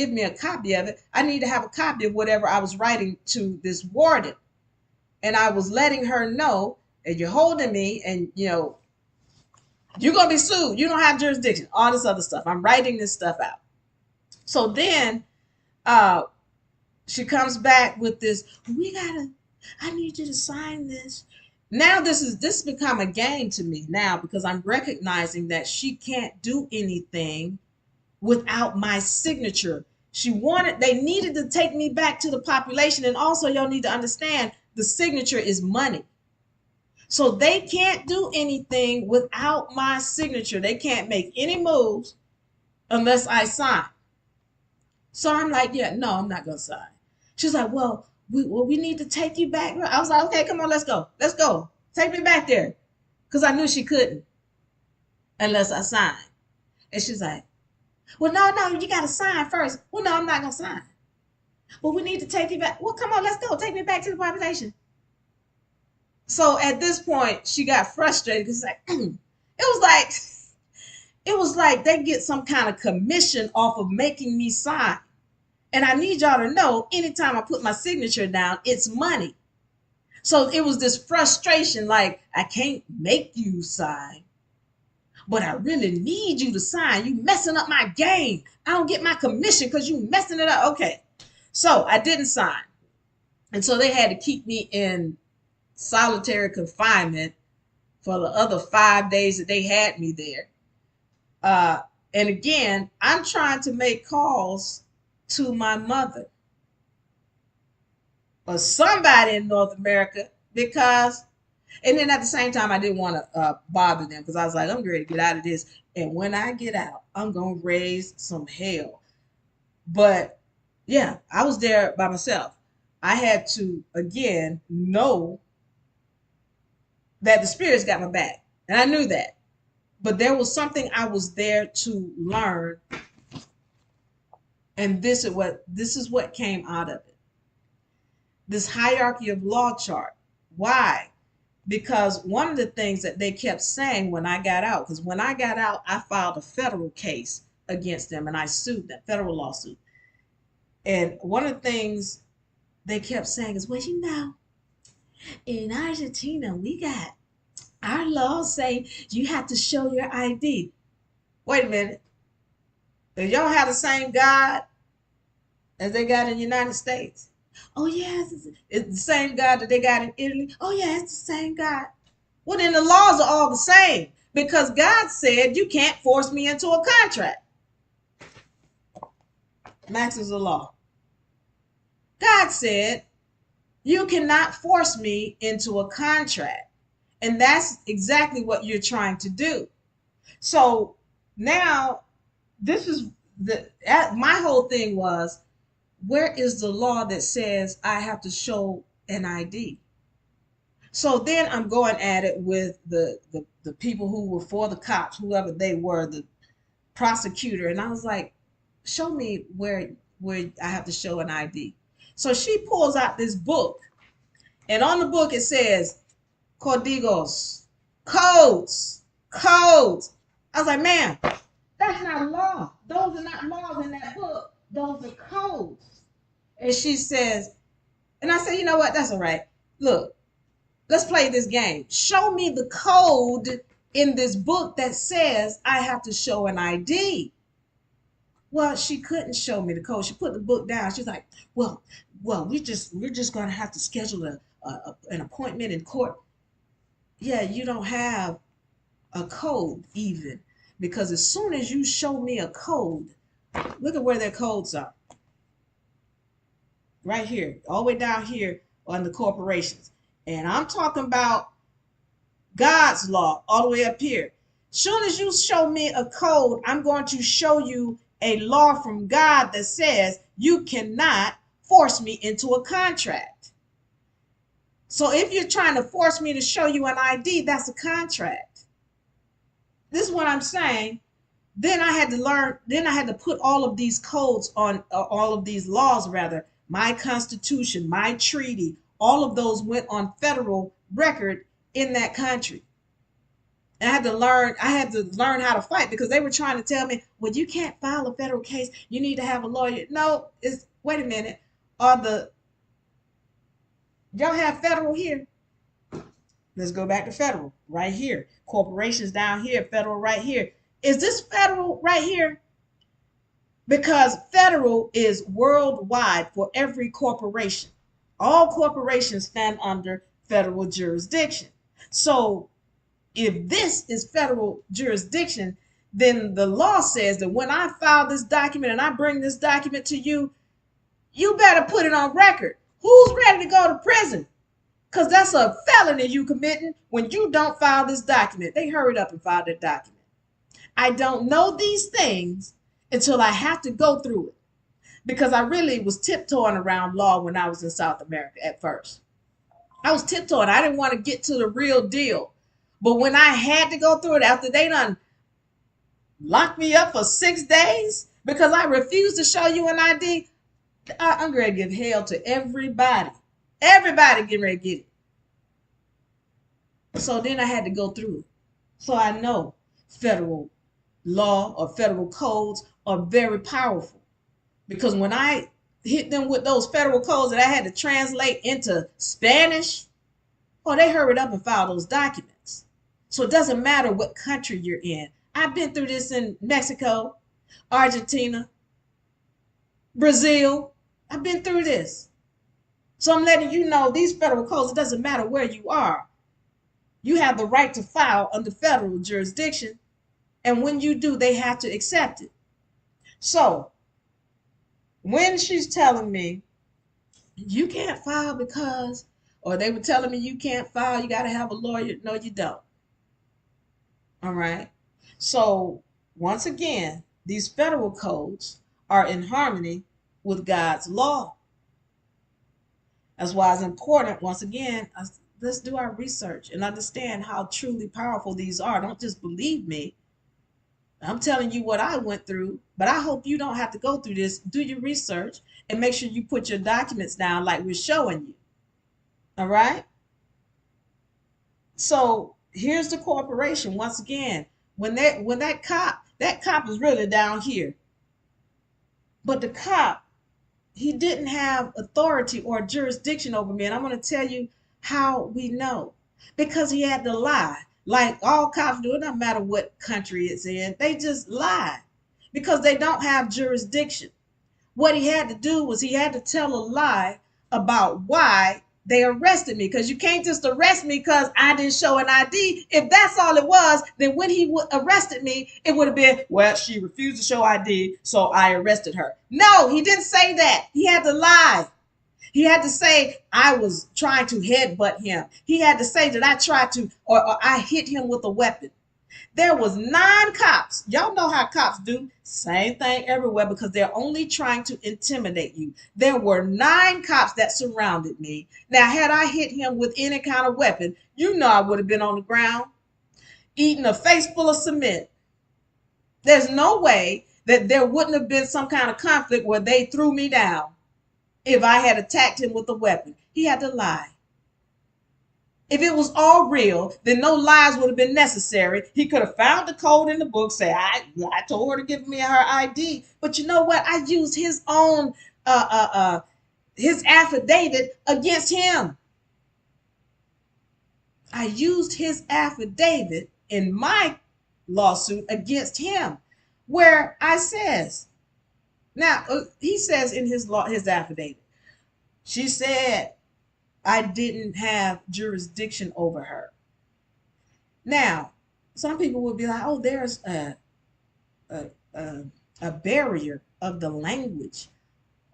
me a copy of it. I need to have a copy of whatever I was writing to this warden, and I was letting her know that you're holding me, and you're gonna be sued. You don't have jurisdiction. All this other stuff. I'm writing this stuff out. So then, uh, she comes back with this. I need you to sign this. Now this become a game to me now because I'm recognizing that she can't do anything without my signature. They needed to take me back to the population. And also, y'all need to understand the signature is money. So they can't do anything without my signature. They can't make any moves unless I sign. So I'm like, yeah, no, I'm not going to sign. She's like, well, we need to take you back. I was like, okay, come on, let's go. Let's go. Take me back there. Because I knew she couldn't unless I signed. And she's like, well, no, you got to sign first. Well, no, I'm not going to sign. Well, we need to take you back. Well, come on, let's go. Take me back to the population. So at this point, she got frustrated because it was like they get some kind of commission off of making me sign. And I need y'all to know, anytime I put my signature down, it's money. So it was this frustration, like, I can't make you sign, but I really need you to sign. You messing up my game. I don't get my commission because you messing it up. Okay. So I didn't sign. And so they had to keep me in solitary confinement for the other 5 days that they had me there. And again, I'm trying to make calls to my mother or somebody in North America and then at the same time, I didn't want to bother them because I was like, I'm ready to get out of this. And when I get out, I'm going to raise some hell. But yeah, I was there by myself. I had to, again, know that the spirits got my back. And I knew that. But there was something I was there to learn. And this is what came out of it. This hierarchy of law chart. Why? Because one of the things that they kept saying when I got out, because when I got out, I filed a federal case against them and I sued them, federal lawsuit. And one of the things they kept saying is, well, in Argentina, we got our laws say you have to show your ID. Wait a minute. Do y'all have the same God as they got in the United States? Oh, yes, it's the same God that they got in Italy. Oh, yeah, it's the same God. Well, then the laws are all the same because God said you can't force me into a contract. Max is the law. God said you cannot force me into a contract. And that's exactly what you're trying to do. So now my whole thing was, where is the law that says I have to show an ID? So then I'm going at it with the people who were for the cops, whoever they were, the prosecutor, and I was like, show me where I have to show an ID. So she pulls out this book, and on the book it says códigos, codes. I was like, ma'am, that's not a law. Those are not laws in that book. Those are codes. And she says, and I said, you know what? That's all right. Look, let's play this game. Show me the code in this book that says I have to show an ID. Well, she couldn't show me the code. She put the book down. She's like, well, we're just gonna have to schedule an appointment in court. Yeah, you don't have a code even, because as soon as you show me a code, look at where their codes are. Right here, all the way down here on the corporations. And I'm talking about God's law all the way up here. Soon as you show me a code, I'm going to show you a law from God that says you cannot force me into a contract. So if you're trying to force me to show you an ID, that's a contract. This is what I'm saying. Then I had to learn, then I had to put all of these codes on, all of these laws rather, my constitution, my treaty, all of those went on federal record in that country. And I had to learn how to fight, because they were trying to tell me, well, you can't file a federal case. You need to have a lawyer. No, wait a minute. Y'all have federal here? Let's go back to federal right here. Corporations down here, federal right here. Is this federal right here? Because federal is worldwide for every corporation. All corporations stand under federal jurisdiction. So if this is federal jurisdiction, then the law says that when I file this document and I bring this document to you, you better put it on record. Who's ready to go to prison? Because that's a felony you committing when you don't file this document. They hurried up and filed that document. I don't know these things until I have to go through it, because I really was tiptoeing around law when I was in South America at first. I was tiptoeing. I didn't want to get to the real deal. But when I had to go through it, after they done locked me up for 6 days because I refused to show you an ID, I'm ready to give hell to everybody. Everybody getting ready to get it. So then I had to go through it. So I know federal law or federal codes are very powerful, because when I hit them with those federal codes that I had to translate into Spanish, oh, they hurried up and filed those documents. So it doesn't matter what country you're in. I've been through this in Mexico, Argentina, Brazil. I've been through this. So I'm letting you know these federal codes, it doesn't matter where you are. You have the right to file under federal jurisdiction. And when you do, they have to accept it. So when she's telling me you can't file because, or they were telling me you can't file, you got to have a lawyer. No, you don't. All right. So once again, these federal codes are in harmony with God's law. That's why it's important, once again, let's do our research and understand how truly powerful these are. Don't just believe me. I'm telling you what I went through, but I hope you don't have to go through this. Do your research and make sure you put your documents down like we're showing you. All right? So here's the corporation. Once again, when that cop is really down here. But the cop, he didn't have authority or jurisdiction over me. And I'm going to tell you how we know. Because he had to lie. Like all cops do, it doesn't matter what country it's in. They just lie because they don't have jurisdiction. What he had to do was he had to tell a lie about why they arrested me, because you can't just arrest me because I didn't show an ID. If that's all it was, then when he arrested me, it would have been, well, she refused to show ID, so I arrested her. No, he didn't say that. He had to lie. He had to say I was trying to headbutt him. He had to say that I tried to, or I hit him with a weapon. There was 9 cops. Y'all know how cops do. Same thing everywhere, because they're only trying to intimidate you. There were 9 cops that surrounded me. Now, had I hit him with any kind of weapon, you know I would have been on the ground, eating a face full of cement. There's no way that there wouldn't have been some kind of conflict where they threw me down if I had attacked him with a weapon. He had to lie. If it was all real, then no lies would have been necessary. He could have found the code in the book, say, I told her to give me her ID. But you know what? I used his own, his affidavit against him. I used his affidavit in my lawsuit against him, where I says, now he says in his affidavit, she said I didn't have jurisdiction over her. Now, some people will be like, oh, there's a, a, a barrier of the language,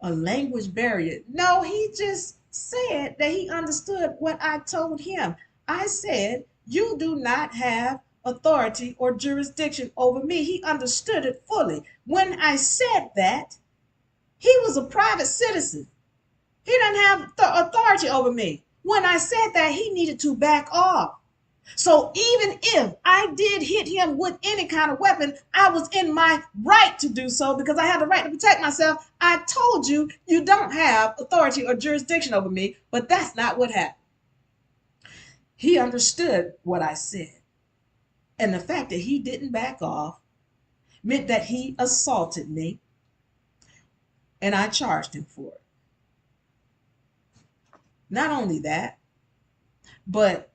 a language barrier. No, he just said that he understood what I told him. I said, you do not have authority or jurisdiction over me. He understood it fully. When I said that, he was a private citizen. He doesn't have authority over me. When I said that, he needed to back off. So even if I did hit him with any kind of weapon, I was in my right to do so because I had the right to protect myself. I told you, you don't have authority or jurisdiction over me, but that's not what happened. He understood what I said. And the fact that he didn't back off meant that he assaulted me, and I charged him for it. Not only that, but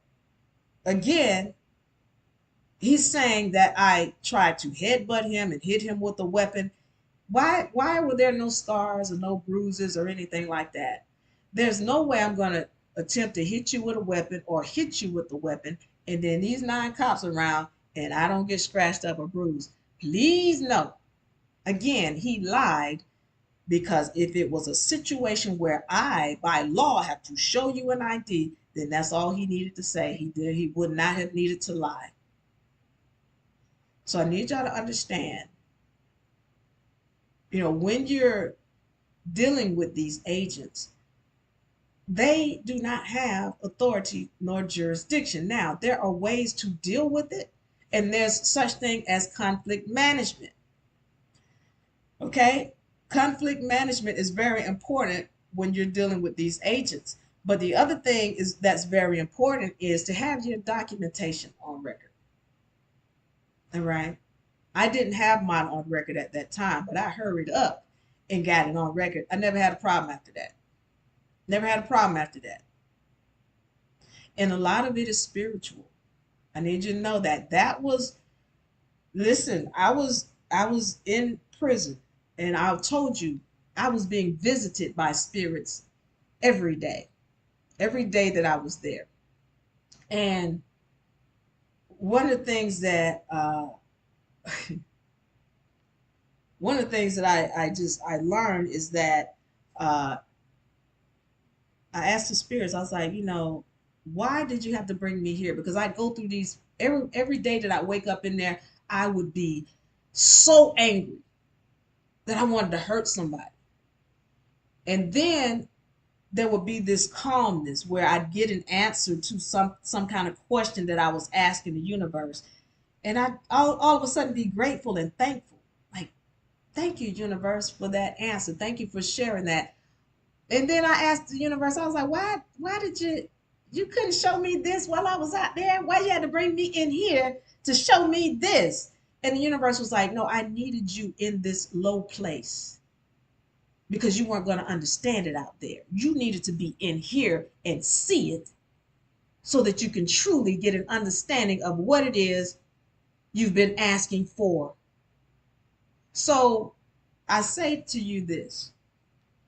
again, he's saying that I tried to headbutt him and hit him with a weapon. Why were there no scars or no bruises or anything like that? There's no way I'm going to attempt to hit you with a weapon or hit you with the weapon, and then these 9 cops around and I don't get scratched up or bruised. Please no. Again, he lied, because if it was a situation where I, by law, have to show you an ID, then that's all he needed to say. He would not have needed to lie. So I need y'all to understand, when you're dealing with these agents, they do not have authority nor jurisdiction. Now, there are ways to deal with it, and there's such thing as conflict management. Okay? Conflict management is very important when you're dealing with these agents. But the other thing is that's very important is to have your documentation on record. All right? I didn't have mine on record at that time, but I hurried up and got it on record. I never had a problem after that. Never had a problem after that. And a lot of it is spiritual. I need you to know that was, listen, I was in prison, and I told you I was being visited by spirits every day that I was there. And one of the things that I learned is that I asked the spirits, I was like, why did you have to bring me here? Because I go through these every day that I wake up in there, I would be so angry that I wanted to hurt somebody. And then there would be this calmness where I'd get an answer to some kind of question that I was asking the universe. And I all of a sudden be grateful and thankful. Like, thank you, universe, for that answer. Thank you for sharing that. And then I asked the universe, I was like, why did you couldn't show me this while I was out there? Why you had to bring me in here to show me this? And the universe was like, no, I needed you in this low place because you weren't going to understand it out there. You needed to be in here and see it so that you can truly get an understanding of what it is you've been asking for. So I say to you this.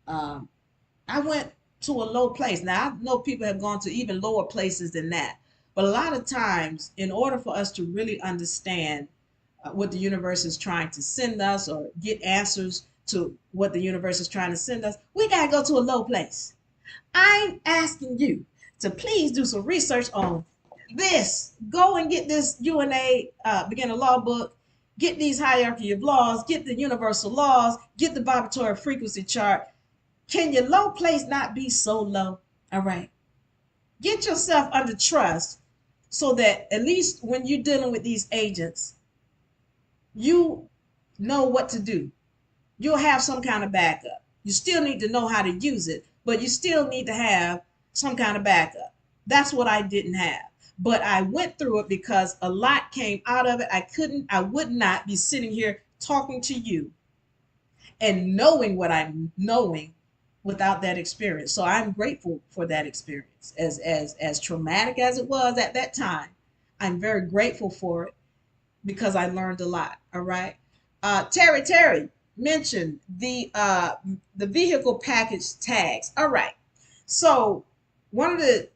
I went to a low place. Now, I know people have gone to even lower places than that. But a lot of times, in order for us to really understand what the universe is trying to send us or get answers to what the universe is trying to send us, we got to go to a low place. I'm asking you to please do some research on this. Go and get this UNA beginner law book. Get these hierarchy of laws. Get the universal laws. Get the vibratory frequency chart. Can your low place not be so low? All right. Get yourself under trust so that at least when you're dealing with these agents, you know what to do. You'll have some kind of backup. You still need to know how to use it, but you still need to have some kind of backup. That's what I didn't have. But I went through it because a lot came out of it. I would not be sitting here talking to you and knowing what I'm knowing without that experience. So I'm grateful for that experience. As traumatic as it was at that time, I'm very grateful for it because I learned a lot. All right. Terry mentioned the vehicle package tags. All right. So one of the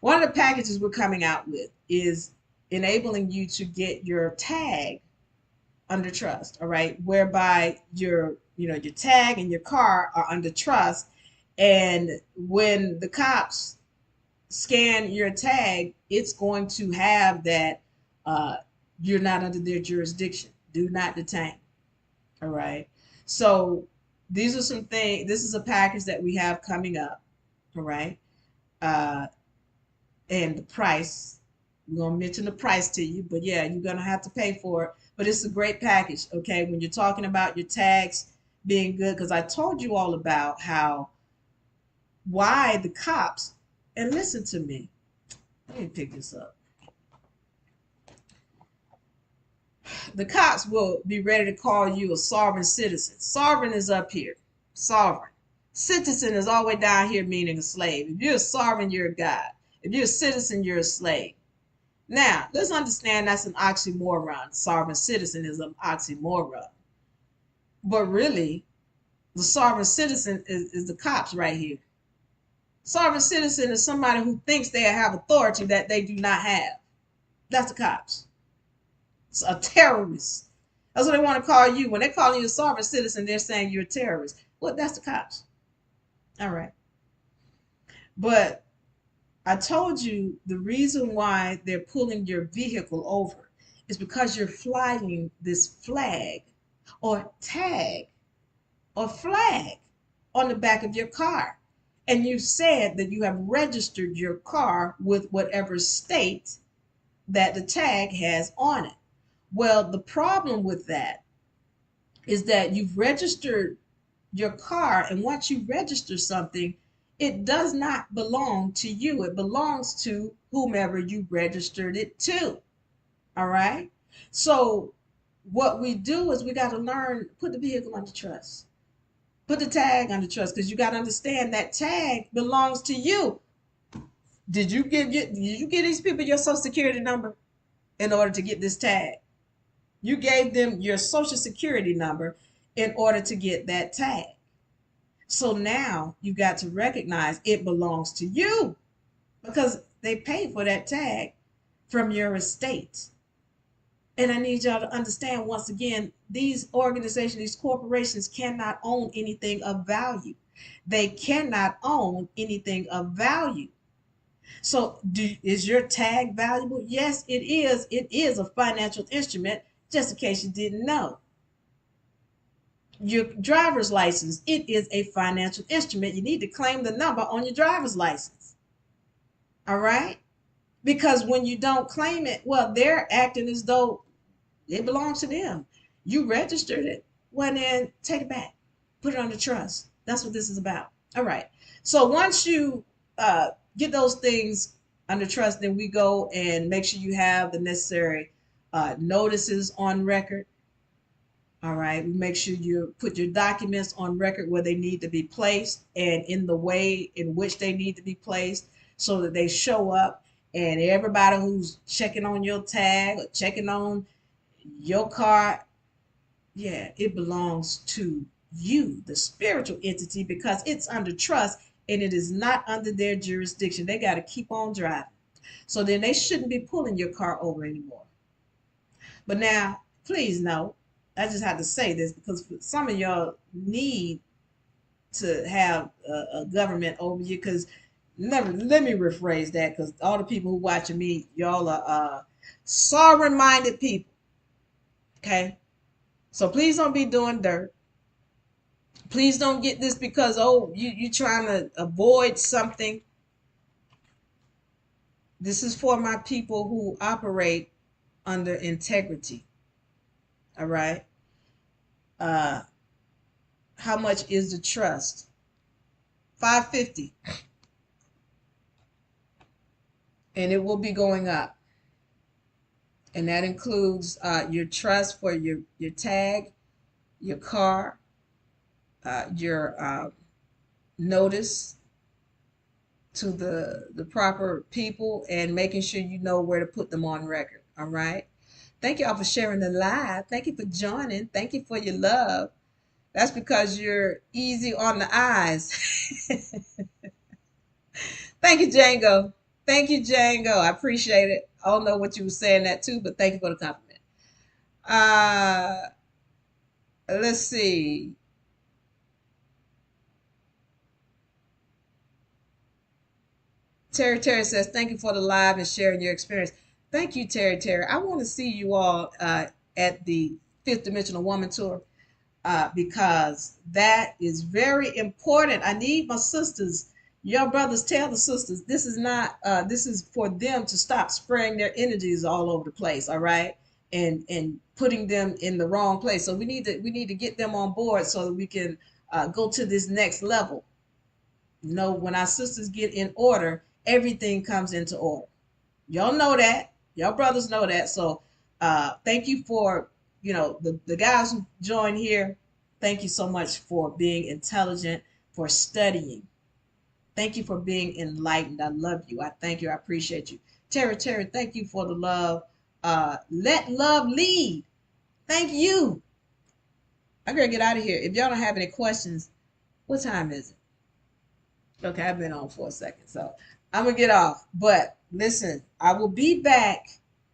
one of the packages we're coming out with is enabling you to get your tag under trust. All right, whereby your tag and your car are under trust, and when the cops scan your tag, it's going to have that uh, you're not under their jurisdiction. Do not detain. All right. So these are some things. This is a package that we have coming up. All right. Uh, and the price. We're gonna mention the price to you, but yeah, you're gonna have to pay for it. But it's a great package, okay? When you're talking about your tags being good, because I told you all about how why the cops, and listen to me. Let me pick this up. The cops will be ready to call you a sovereign citizen. Sovereign is up here. Sovereign. Citizen is all the way down here, meaning a slave. If you're a sovereign, you're a god. If you're a citizen, you're a slave. Now, let's understand that's an oxymoron. Sovereign citizen is an oxymoron. But really, the sovereign citizen is the cops right here. Sovereign citizen is somebody who thinks they have authority that they do not have. That's the cops. It's a terrorist. That's what they want to call you. When they're calling you a sovereign citizen, they're saying you're a terrorist. Well, that's the cops. All right. But I told you the reason why they're pulling your vehicle over is because you're flying this flag or tag or flag on the back of your car. And you said that you have registered your car with whatever state that the tag has on it. Well, the problem with that is that you've registered your car, and once you register something, it does not belong to you. It belongs to whomever you registered it to. All right. So what we do is we got to learn, put the vehicle under trust. Put the tag under trust because you got to understand that tag belongs to you. Did you give these people your social security number in order to get this tag? You gave them your social security number in order to get that tag. So now you got to recognize it belongs to you because they paid for that tag from your estate. And I need y'all to understand once again, these organizations, these corporations cannot own anything of value. They cannot own anything of value. So is your tag valuable? Yes, it is. It is a financial instrument, just in case you didn't know. Your driver's license, it is a financial instrument. You need to claim the number on your driver's license. All right? Because when you don't claim it, well, they're acting as though it belongs to them. You registered it. Well, then take it back. Put it under trust. That's what this is about. All right. So once you get those things under trust, then we go and make sure you have the necessary notices on record. All right. We make sure you put your documents on record where they need to be placed and in the way in which they need to be placed so that they show up and everybody who's checking on your tag or checking on your car, yeah, it belongs to you, the spiritual entity, because it's under trust and it is not under their jurisdiction. They got to keep on driving. So then they shouldn't be pulling your car over anymore. But now, please know, I just have to say this because some of y'all need to have a government over you because let me rephrase that because all the people who watching me, y'all are sovereign minded people. Okay. So please don't be doing dirt. Please don't get this because you trying to avoid something. This is for my people who operate under integrity. All right. Uh how much is the trust? 550. And it will be going up. And that includes your trust for your tag, your car, your notice, to the proper people and making sure you know where to put them on record. All right. Thank you all for sharing the live. Thank you for joining. Thank you for your love. That's because you're easy on the eyes. Thank you, Django. Thank you, Django. I appreciate it. I don't know what you were saying that too, but thank you for the compliment. Uh, let's see. Terry says, thank you for the live and sharing your experience. Thank you, Terry. I want to see you all at the Fifth Dimensional Woman Tour because that is very important. I need my sisters, your brothers, tell the sisters, this is not, this is for them to stop spraying their energies all over the place, all right? And putting them in the wrong place. So we need to get them on board so that we can go to this next level. You know, when our sisters get in order, everything comes into order. Y'all know that. Y'all brothers know that. So thank you for, the guys who joined here. Thank you so much for being intelligent, for studying. Thank you for being enlightened. I love you. I thank you. I appreciate you. Terry, thank you for the love. Let love lead. Thank you. I gotta get out of here. If y'all don't have any questions, what time is it? Okay, I've been on for a second, so I'm gonna get off. But listen, I will be back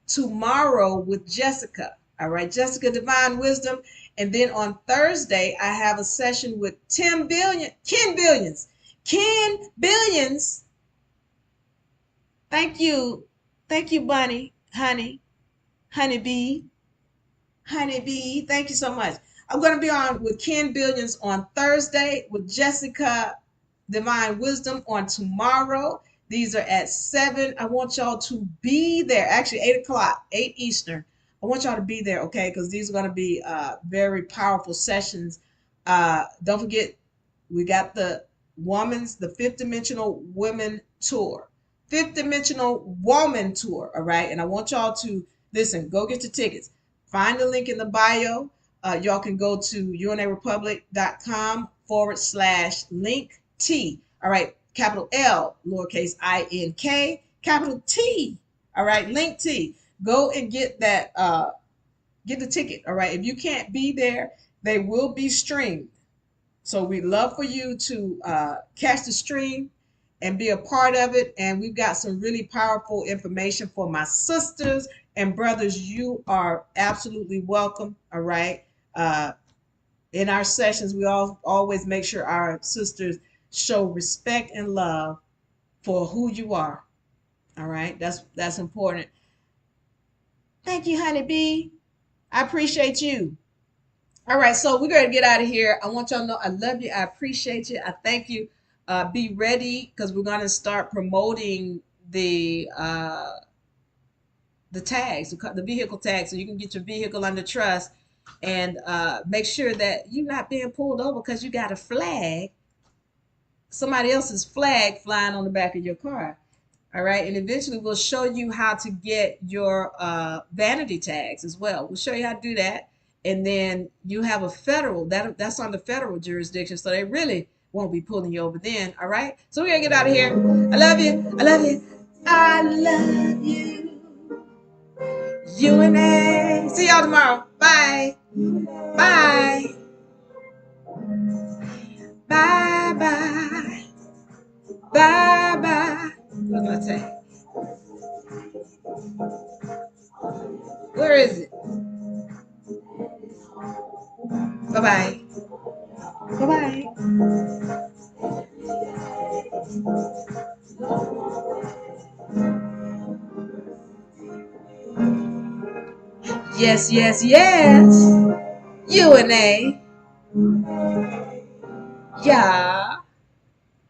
tomorrow with Jessica. All right, Jessica Divine Wisdom. And then on Thursday, I have a session with Ken Billions. Ken Billions. Thank you. Thank you, Bunny, Honeybee. Honeybee, thank you so much. I'm going to be on with Ken Billions on Thursday, with Jessica Divine Wisdom on tomorrow. These are at 7. I want y'all to be there. Actually, 8 o'clock, 8 Eastern. I want y'all to be there, okay? Because these are going to be very powerful sessions. Don't forget, we got the Fifth Dimensional Women Tour. Fifth Dimensional Woman Tour, all right? And I want y'all to, listen, go get your tickets. Find the link in the bio. Y'all can go to unarepublic.com/link T. All right, capital L, lowercase INK, capital T. All right, link T. Go and get that, get the ticket. All right, if you can't be there, they will be streamed. So we'd love for you to catch the stream and be a part of it. And we've got some really powerful information for my sisters and brothers. You are absolutely welcome. All right. In our sessions, we always make sure our sisters show respect and love for who you are. All right. That's important. Thank you, Honeybee. I appreciate you. All right, so we're going to get out of here. I want y'all to know I love you. I appreciate you. I thank you. Be ready because we're going to start promoting the tags, the vehicle tags, so you can get your vehicle under trust and make sure that you're not being pulled over because you got a flag, somebody else's flag flying on the back of your car. All right, and eventually we'll show you how to get your vanity tags as well. We'll show you how to do that, and then you have a federal that's on the federal jurisdiction, so they really won't be pulling you over then. All right, so we're gonna get out of here. I love you. I love you. I love you. You and I. See y'all tomorrow. Bye. Bye. Bye. Bye. Bye. Bye. What did I say? Where is it? Bye bye. Bye bye. Yes, yes, yes. U and A. Yeah.